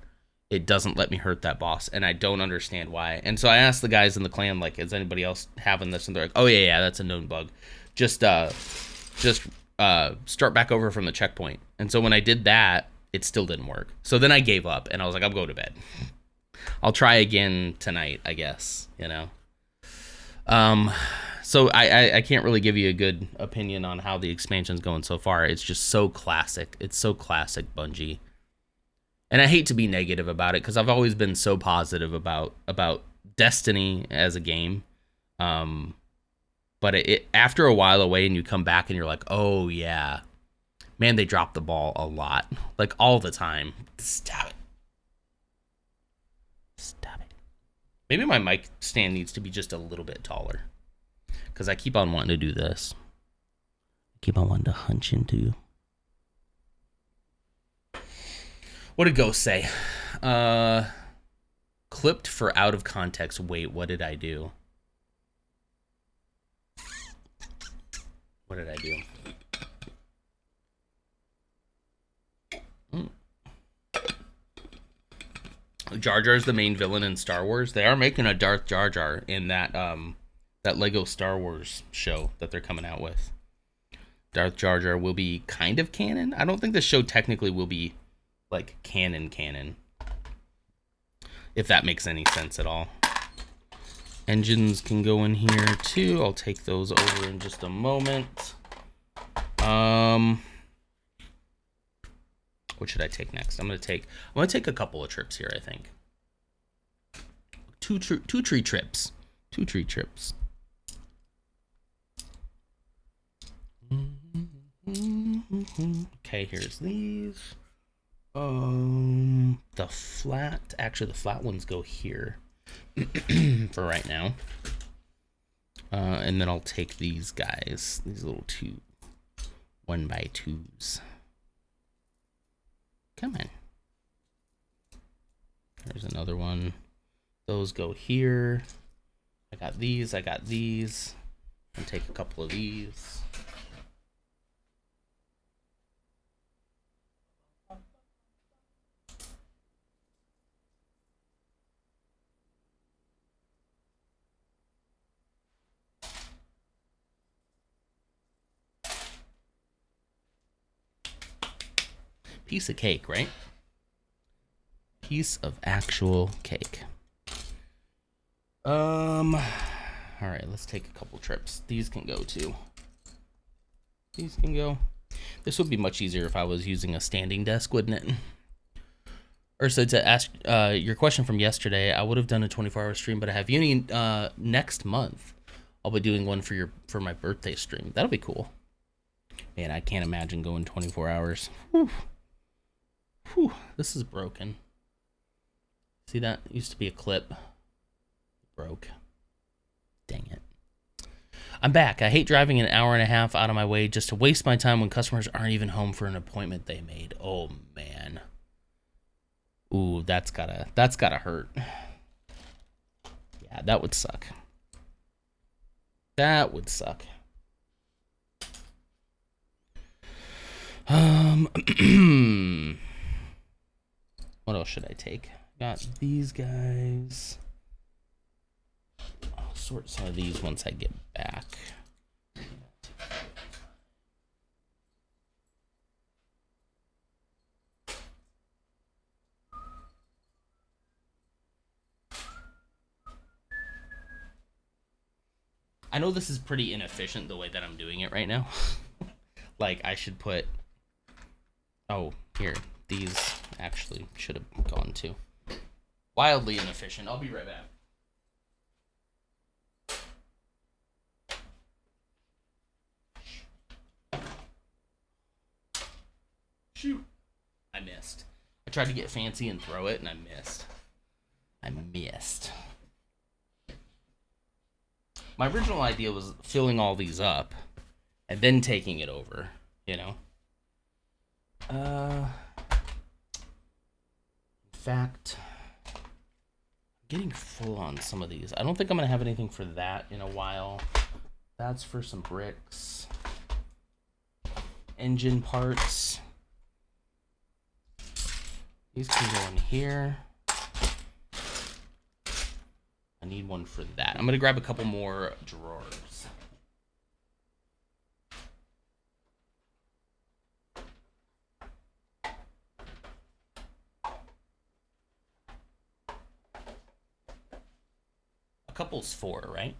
it doesn't let me hurt that boss, and I don't understand why. And so I asked the guys in the clan, like, is anybody else having this? And they're like, oh yeah, that's a known bug. Just start back over from the checkpoint. And so when I did that, it still didn't work. So then I gave up, and I was like, I'm going to bed. I'll try again tonight, I guess, you know. So I can't really give you a good opinion on how the expansion's going so far. It's just so classic. It's so classic Bungie. And I hate to be negative about it because I've always been so positive about Destiny as a game. But it after a while away and you come back and you're like, oh yeah, man, they dropped the ball a lot, like all the time. Stop it. Stop it. Maybe my mic stand needs to be just a little bit taller because I keep on wanting to do this. I keep on wanting to hunch into. What did Ghost say? Clipped for out of context. Wait, what did I do? What did I do? Jar Jar's the main villain in Star Wars. They are making a Darth Jar Jar in that Lego Star Wars show that they're coming out with. Darth Jar Jar will be kind of canon. I don't think the show technically will be like canon, if that makes any sense at all. Engines can go in here too. I'll take those over in just a moment. What should I take next? I'm gonna take a couple of trips here, I think. Two tree trips. Okay, here's these. The flat ones go here for right now. And then I'll take these guys, these little 1x2s. Come on. There's another one. Those go here. I got these. I'll take a couple of these. Piece of cake, right? Piece of actual cake. All right, let's take a couple trips. These can go too. These can go. This would be much easier if I was using a standing desk, wouldn't it? Ursa, to ask your question from yesterday, I would have done a 24-hour stream, but I have uni next month. I'll be doing one for my birthday stream. That'll be cool. Man, I can't imagine going 24 hours. Whew. Whew, this is broken. See that? It used to be a clip. Broke. Dang it. I'm back. I hate driving an hour and a half out of my way just to waste my time when customers aren't even home for an appointment they made. Oh, man. Ooh, that's gotta hurt. Yeah, that would suck. That would suck. What else should I take? Got these guys. I'll sort some of these once I get back. I know this is pretty inefficient the way that I'm doing it right now. Like, I should put... Oh, here. These actually should have gone too. Wildly inefficient. I'll be right back. Shoot. I missed. I tried to get fancy and throw it, and I missed. My original idea was filling all these up and then taking it over, you know? In fact, I'm getting full on some of these. I don't think I'm going to have anything for that in a while. That's for some bricks. Engine parts. These can go in here. I need one for that. I'm going to grab a couple more drawers. A couple's 4, right?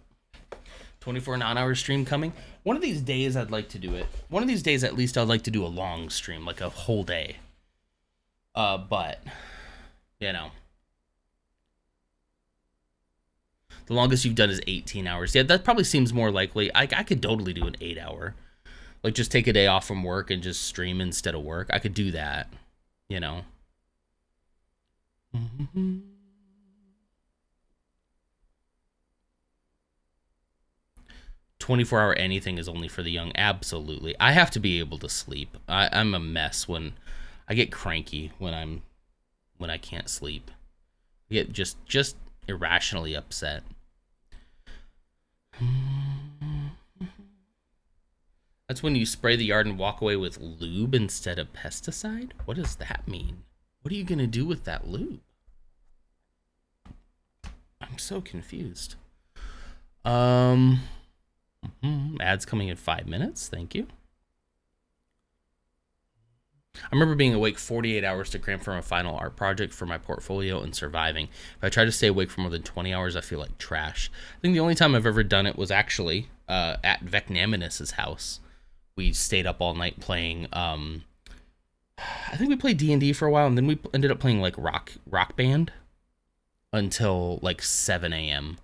24 non-hour stream coming. One of these days I'd like to do it. One of these days at least I'd like to do a long stream, like a whole day. But, you know. The longest you've done is 18 hours. Yeah, that probably seems more likely. I could totally do an 8-hour. Like, just take a day off from work and just stream instead of work. I could do that, you know. 24-hour anything is only for the young. Absolutely. I have to be able to sleep. I'm a mess when... I get cranky when I can't sleep. I get just irrationally upset. That's when you spray the yard and walk away with lube instead of pesticide? What does that mean? What are you going to do with that lube? I'm so confused. Ads coming in 5 minutes. Thank you. I remember being awake 48 hours to cram for a final art project for my portfolio and surviving. If I try to stay awake for more than 20 hours, I feel like trash. I think the only time I've ever done it was actually at Vecnaminus's house. We stayed up all night playing, I think we played D&D for a while, and then we ended up playing like rock band until like 7 a.m.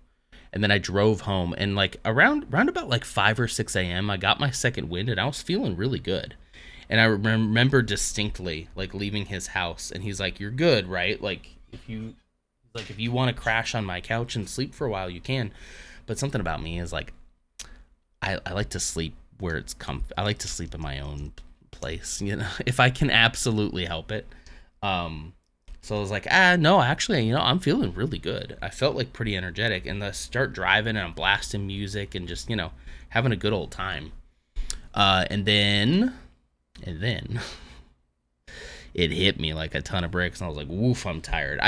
And then I drove home, and like around about like 5 or 6 a.m. I got my second wind, and I was feeling really good. And I remember distinctly like leaving his house, and he's like, "You're good, right? Like if you want to crash on my couch and sleep for a while, you can." But something about me is like, I like to sleep where it's I like to sleep in my own place, you know, if I can absolutely help it. So I was like, no, actually, you know, I'm feeling really good. I felt like pretty energetic, and I start driving and I'm blasting music and just, you know, having a good old time. And then it hit me like a ton of bricks, and I was like, woof, I'm tired.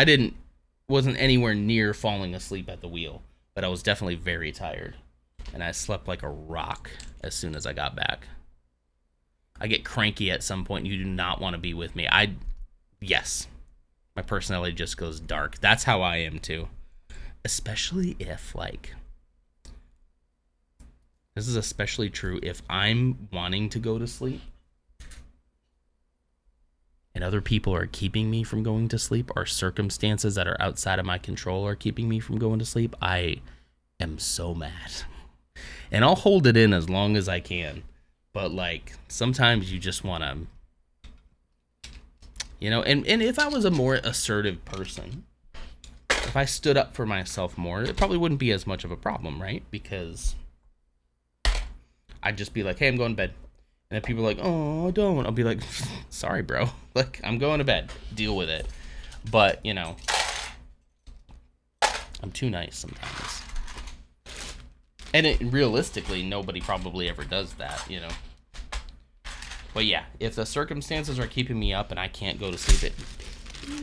Wasn't anywhere near falling asleep at the wheel, but I was definitely very tired, and I slept like a rock as soon as I got back. I get cranky at some point. You do not want to be with me. Yes, my personality just goes dark. That's how I am too, especially if like This is especially true if I'm wanting to go to sleep and other people are keeping me from going to sleep, or circumstances that are outside of my control are keeping me from going to sleep. I am so mad. And I'll hold it in as long as I can. But like sometimes you just want to, you know, and if I was a more assertive person, if I stood up for myself more, it probably wouldn't be as much of a problem, right? Because I'd just be like, hey, I'm going to bed. And if people are like, oh, don't, I'll be like, sorry, bro. Like, I'm going to bed. Deal with it. But, you know, I'm too nice sometimes. And realistically, nobody probably ever does that, you know. But yeah, if the circumstances are keeping me up and I can't go to sleep,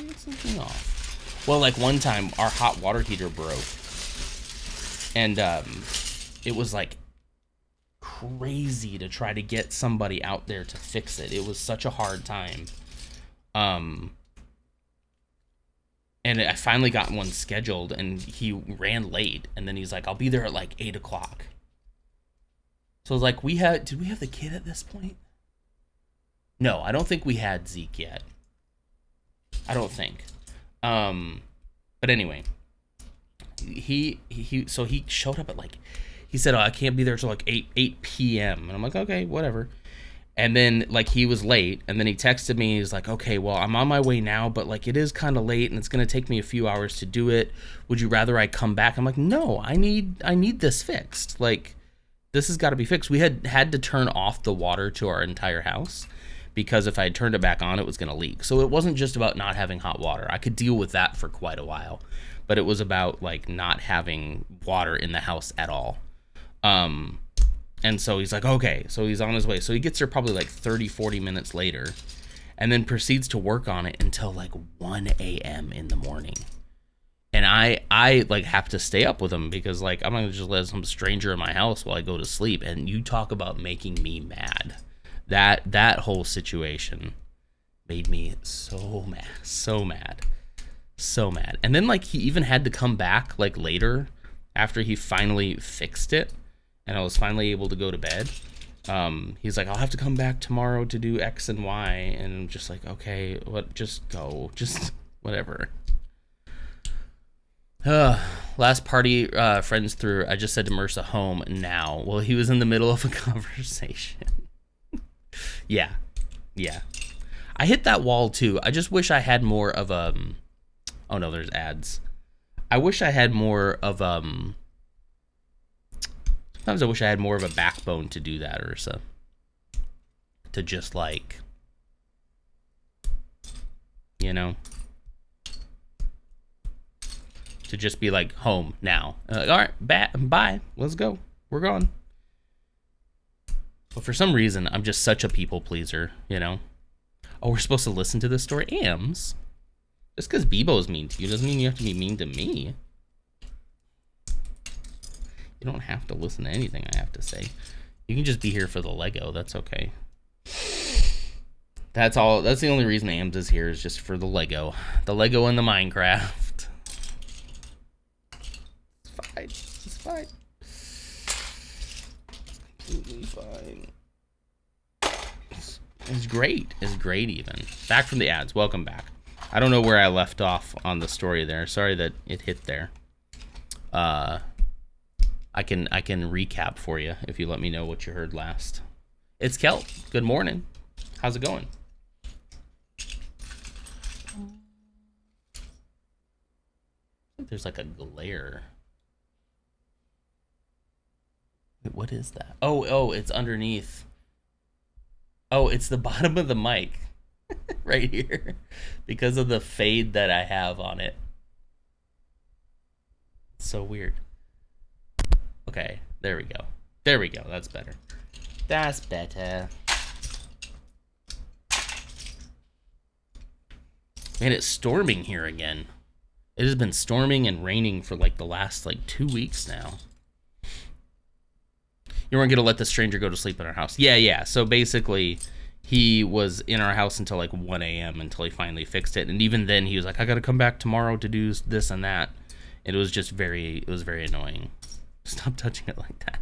it's something off. Well, like one time, our hot water heater broke. And it was like crazy to try to get somebody out there to fix it. It was such a hard time. And I finally got one scheduled, and he ran late, and then he's like, I'll be there at like 8 o'clock. So I was like, did we have the kid at this point? No, I don't think we had Zeke yet. I don't think. But anyway, he showed up at like, he said, oh, I can't be there till like 8 p.m. And I'm like, okay, whatever. And then, like, he was late, and then he texted me. He's like, okay, well, I'm on my way now, but, like, it is kind of late, and it's going to take me a few hours to do it. Would you rather I come back? I'm like, no, I need this fixed. Like, this has got to be fixed. We had to turn off the water to our entire house, because if I had turned it back on, it was going to leak. So it wasn't just about not having hot water. I could deal with that for quite a while, but it was about, like, not having water in the house at all. And so he's like, okay, so he's on his way. So he gets there probably like 30, 40 minutes later, and then proceeds to work on it until like 1 a.m. in the morning. And I like have to stay up with him because like I'm not gonna just let some stranger in my house while I go to sleep. And you talk about making me mad. That whole situation made me so mad, so mad, so mad. And then like he even had to come back like later after he finally fixed it. And I was finally able to go to bed. He's like, I'll have to come back tomorrow to do X and Y. And I'm just like, okay, just go. Just whatever. Last party friends threw, I just said to Mersa, home now. Well, he was in the middle of a conversation. Yeah. I hit that wall too. I just wish I had more of oh no, there's ads. I wish I had more of sometimes I wish I had more of a backbone to do that, Ursa. To just like, you know, to just be like, home now. Like, all right, bye, let's go. We're gone. But for some reason, I'm just such a people pleaser, you know. Oh, we're supposed to listen to this story? Ams. Just because Bebo's mean to you doesn't mean you have to be mean to me. You don't have to listen to anything I have to say. You can just be here for the Lego. That's okay. That's all. That's the only reason Ams is here, is just for the Lego. The Lego and the Minecraft. It's fine. It's completely fine. It's great. It's great even. Back from the ads. Welcome back. I don't know where I left off on the story there. Sorry that it hit there. I can recap for you if you let me know what you heard last. It's Kelt. Good morning. How's it going? I think there's like a glare. Wait, what is that? Oh, it's underneath. Oh, it's the bottom of the mic right here because of the fade that I have on it. It's so weird. Okay, there we go. That's better. That's better. Man, it's storming here again. It has been storming and raining for like the last like 2 weeks now. You weren't going to let the stranger go to sleep in our house. Yeah. So basically, he was in our house until like 1 a.m. until he finally fixed it. And even then, he was like, I got to come back tomorrow to do this and that. And it was very annoying. Stop touching it like that.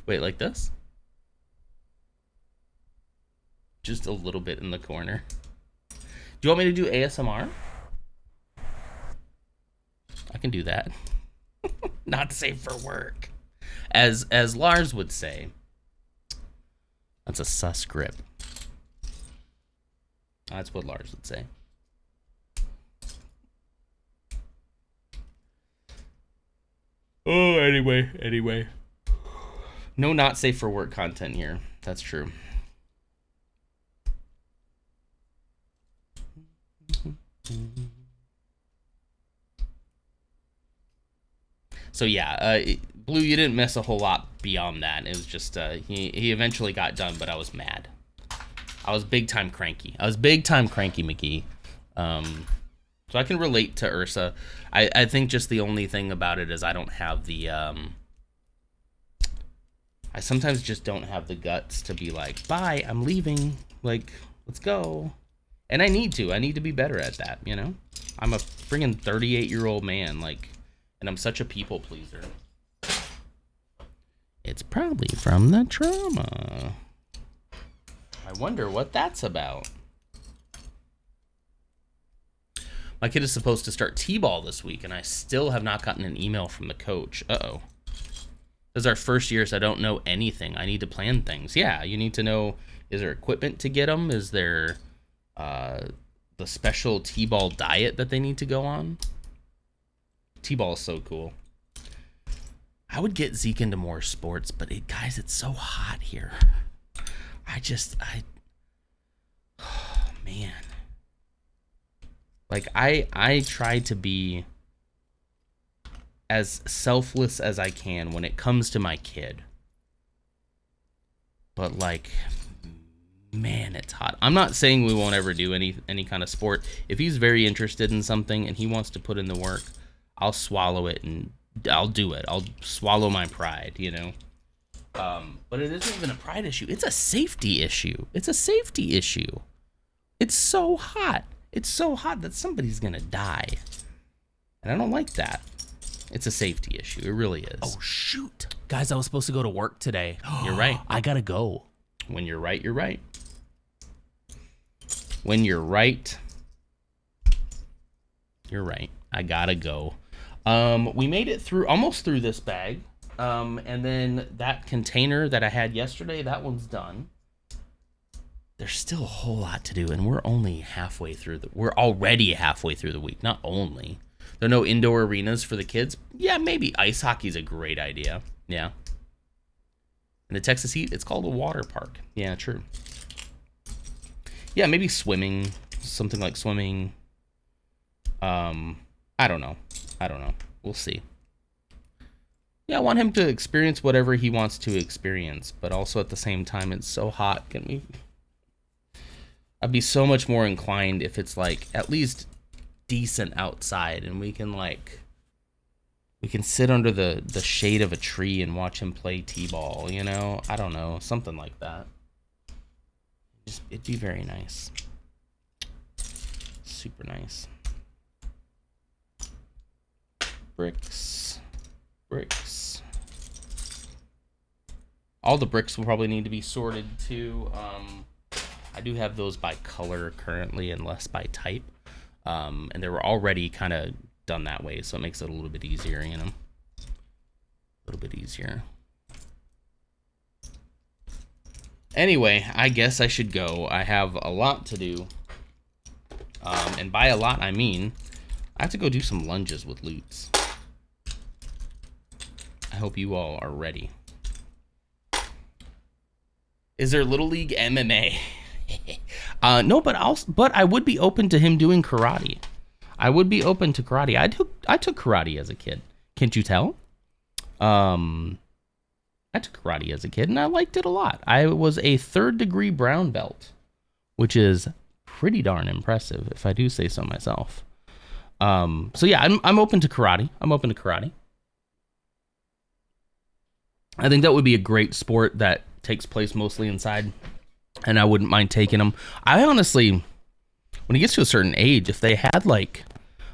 Wait, like this? Just a little bit in the corner. Do you want me to do ASMR? I can do that. Not safe for work. As Lars would say. That's a sus grip. That's what Lars would say. Oh, anyway. No not safe for work content here. That's true. So yeah, Blue, you didn't miss a whole lot beyond that. It was just he eventually got done, but I was mad. I was big time cranky, McGee. So I can relate to Ursa. I think just the only thing about it is I don't have the I sometimes just don't have the guts to be like, bye, I'm leaving. Like, let's go. And I need to be better at that, you know? I'm a friggin' 38-year-old man, like, and I'm such a people pleaser. It's probably from the trauma. I wonder what that's about. My kid is supposed to start T-ball this week, and I still have not gotten an email from the coach. Uh-oh. This is our first year, so I don't know anything. I need to plan things. Yeah, you need to know, is there equipment to get them? Is there the special T-ball diet that they need to go on? T-ball is so cool. I would get Zeke into more sports, but guys, it's so hot here. Oh, man. Like, I try to be as selfless as I can when it comes to my kid. But, like, man, it's hot. I'm not saying we won't ever do any kind of sport. If he's very interested in something and he wants to put in the work, I'll swallow it and I'll do it. I'll swallow my pride, you know? But it isn't even a pride issue. It's a safety issue. It's so hot. It's so hot that somebody's gonna die. And I don't like that. It's a safety issue. It really is. Oh, shoot. Guys, I was supposed to go to work today. You're right. I gotta go. When you're right, you're right. When you're right, you're right. I gotta go. We made it through, almost through this bag. And then that container that I had yesterday, that one's done. There's still a whole lot to do, and we're already halfway through the week. Not only. There are no indoor arenas for the kids. Yeah, maybe ice hockey's a great idea. Yeah. In the Texas heat, it's called a water park. Yeah, true. Yeah, maybe swimming. Something like swimming. I don't know. We'll see. Yeah, I want him to experience whatever he wants to experience, but also at the same time, it's so hot. I'd be so much more inclined if it's like at least decent outside and we can sit under the shade of a tree and watch him play t-ball, you know? I don't know, something like that. It'd be very nice. Super nice. Bricks. All the bricks will probably need to be sorted too. I do have those by color currently and less by type. And they were already kind of done that way, so it makes it a little bit easier, you know? A little bit easier. Anyway, I guess I should go. I have a lot to do. And by a lot, I mean, I have to go do some lunges with Lutz. I hope you all are ready. Is there Little League MMA? No, but I would be open to him doing karate. I would be open to karate. I took karate as a kid. Can't you tell? I took karate as a kid and I liked it a lot. I was a 3rd degree brown belt, which is pretty darn impressive if I do say so myself. So yeah, I'm open to karate. I think that would be a great sport that takes place mostly inside, and I wouldn't mind taking them. I honestly, when he gets to a certain age, if they had like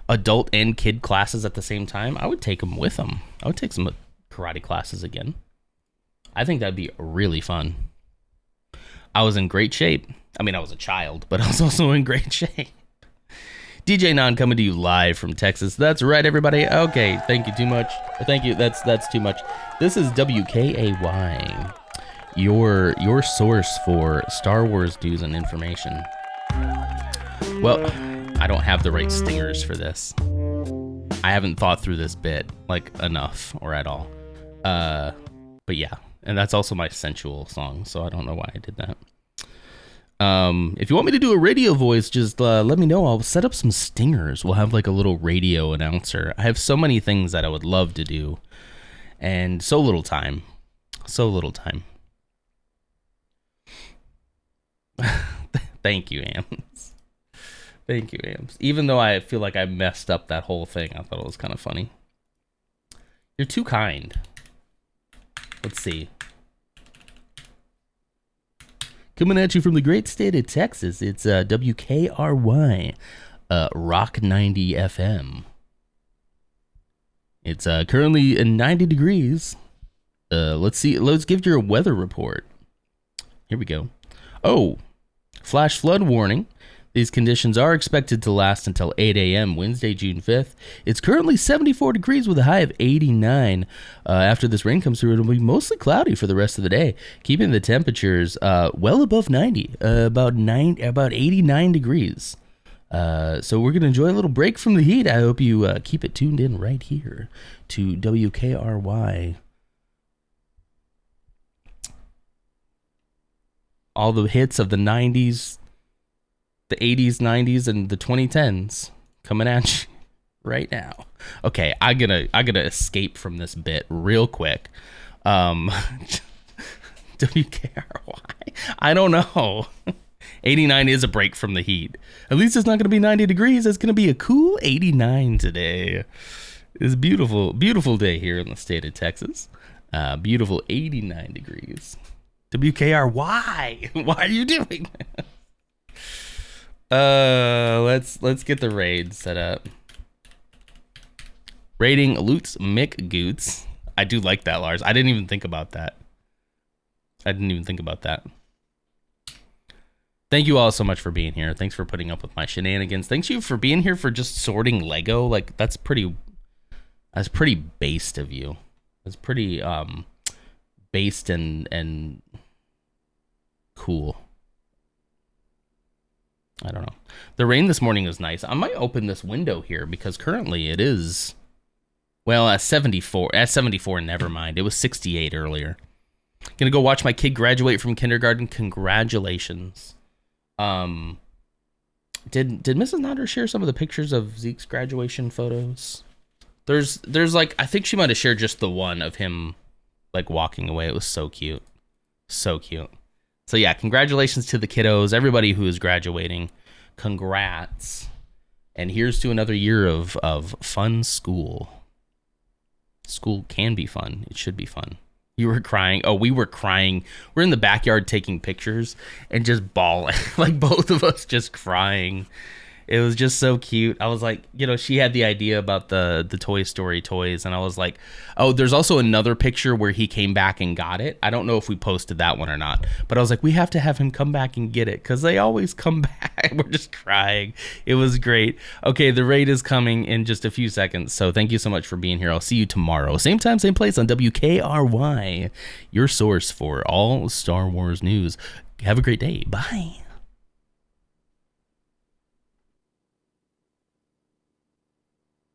adult and kid classes at the same time, I would take them with them. I would take some karate classes again. I think that'd be really fun. I was in great shape. I mean, I was a child, but I was also in great shape. DJ Non coming to you live from Texas. That's right, everybody. Okay, thank you too much. Thank you. That's too much. This is WKAY, your source for Star Wars news and information. Well, I don't have the right stingers for this. I haven't thought through this bit like enough or at all. But yeah, and that's also my sensual song, so I don't know why I did that. If you want me to do a radio voice, just let me know. I'll set up some stingers. We'll have like a little radio announcer. I have so many things that I would love to do, and so little time. Thank you, Ams. Thank you, Ams. Even though I feel like I messed up that whole thing, I thought it was kind of funny. You're too kind. Let's see. Coming at you from the great state of Texas, it's WKRY, Rock 90 FM. It's currently 90 degrees. Let's see. Let's give you a weather report. Here we go. Oh, flash flood warning. These conditions are expected to last until 8 a.m. Wednesday, June 5th. It's currently 74 degrees with a high of 89. After this rain comes through, it'll be mostly cloudy for the rest of the day, keeping the temperatures well above 90, about 89 degrees. So we're going to enjoy a little break from the heat. I hope you keep it tuned in right here to WKRY. All the hits of the 90s, the 80s, 90s, and the 2010s coming at you right now. Okay, I gotta escape from this bit real quick. WKRY. I don't know. 89 is a break from the heat. At least it's not gonna be 90 degrees. It's gonna be a cool 89 today. It's a beautiful, beautiful day here in the state of Texas. Beautiful 89 degrees. WKRY. Why are you doing that? Let's get the raid set up. Raiding Lutz McGoots. I do like that, Lars. I didn't even think about that. Thank you all so much for being here. Thanks for putting up with my shenanigans. Thanks you for being here for just sorting Lego. Like that's pretty based of you. That's pretty based and cool. I don't know. The rain this morning is nice. I might open this window here because currently it is, well, at 74. At 74, never mind. It was 68 earlier. Gonna go watch my kid graduate from kindergarten. Congratulations. Did Mrs. Nodder share some of the pictures of Zeke's graduation photos? There's like, I think she might have shared just the one of him like walking away. It was so cute. So cute. So yeah, congratulations to the kiddos, everybody who is graduating. Congrats. And here's to another year of fun school. School can be fun. It should be fun. You were crying. Oh, we were crying. We're in the backyard taking pictures and just bawling. Like both of us just crying. It was just so cute. I was like, you know, she had the idea about the Toy Story toys, and I was like, oh, there's also another picture where he came back and got it. I don't know if we posted that one or not, but I was like, we have to have him come back and get it because they always come back. We're just crying. It was great. Okay, the raid is coming in just a few seconds, so thank you so much for being here. I'll see you tomorrow. Same time, same place on WKRY, your source for all Star Wars news. Have a great day. Bye.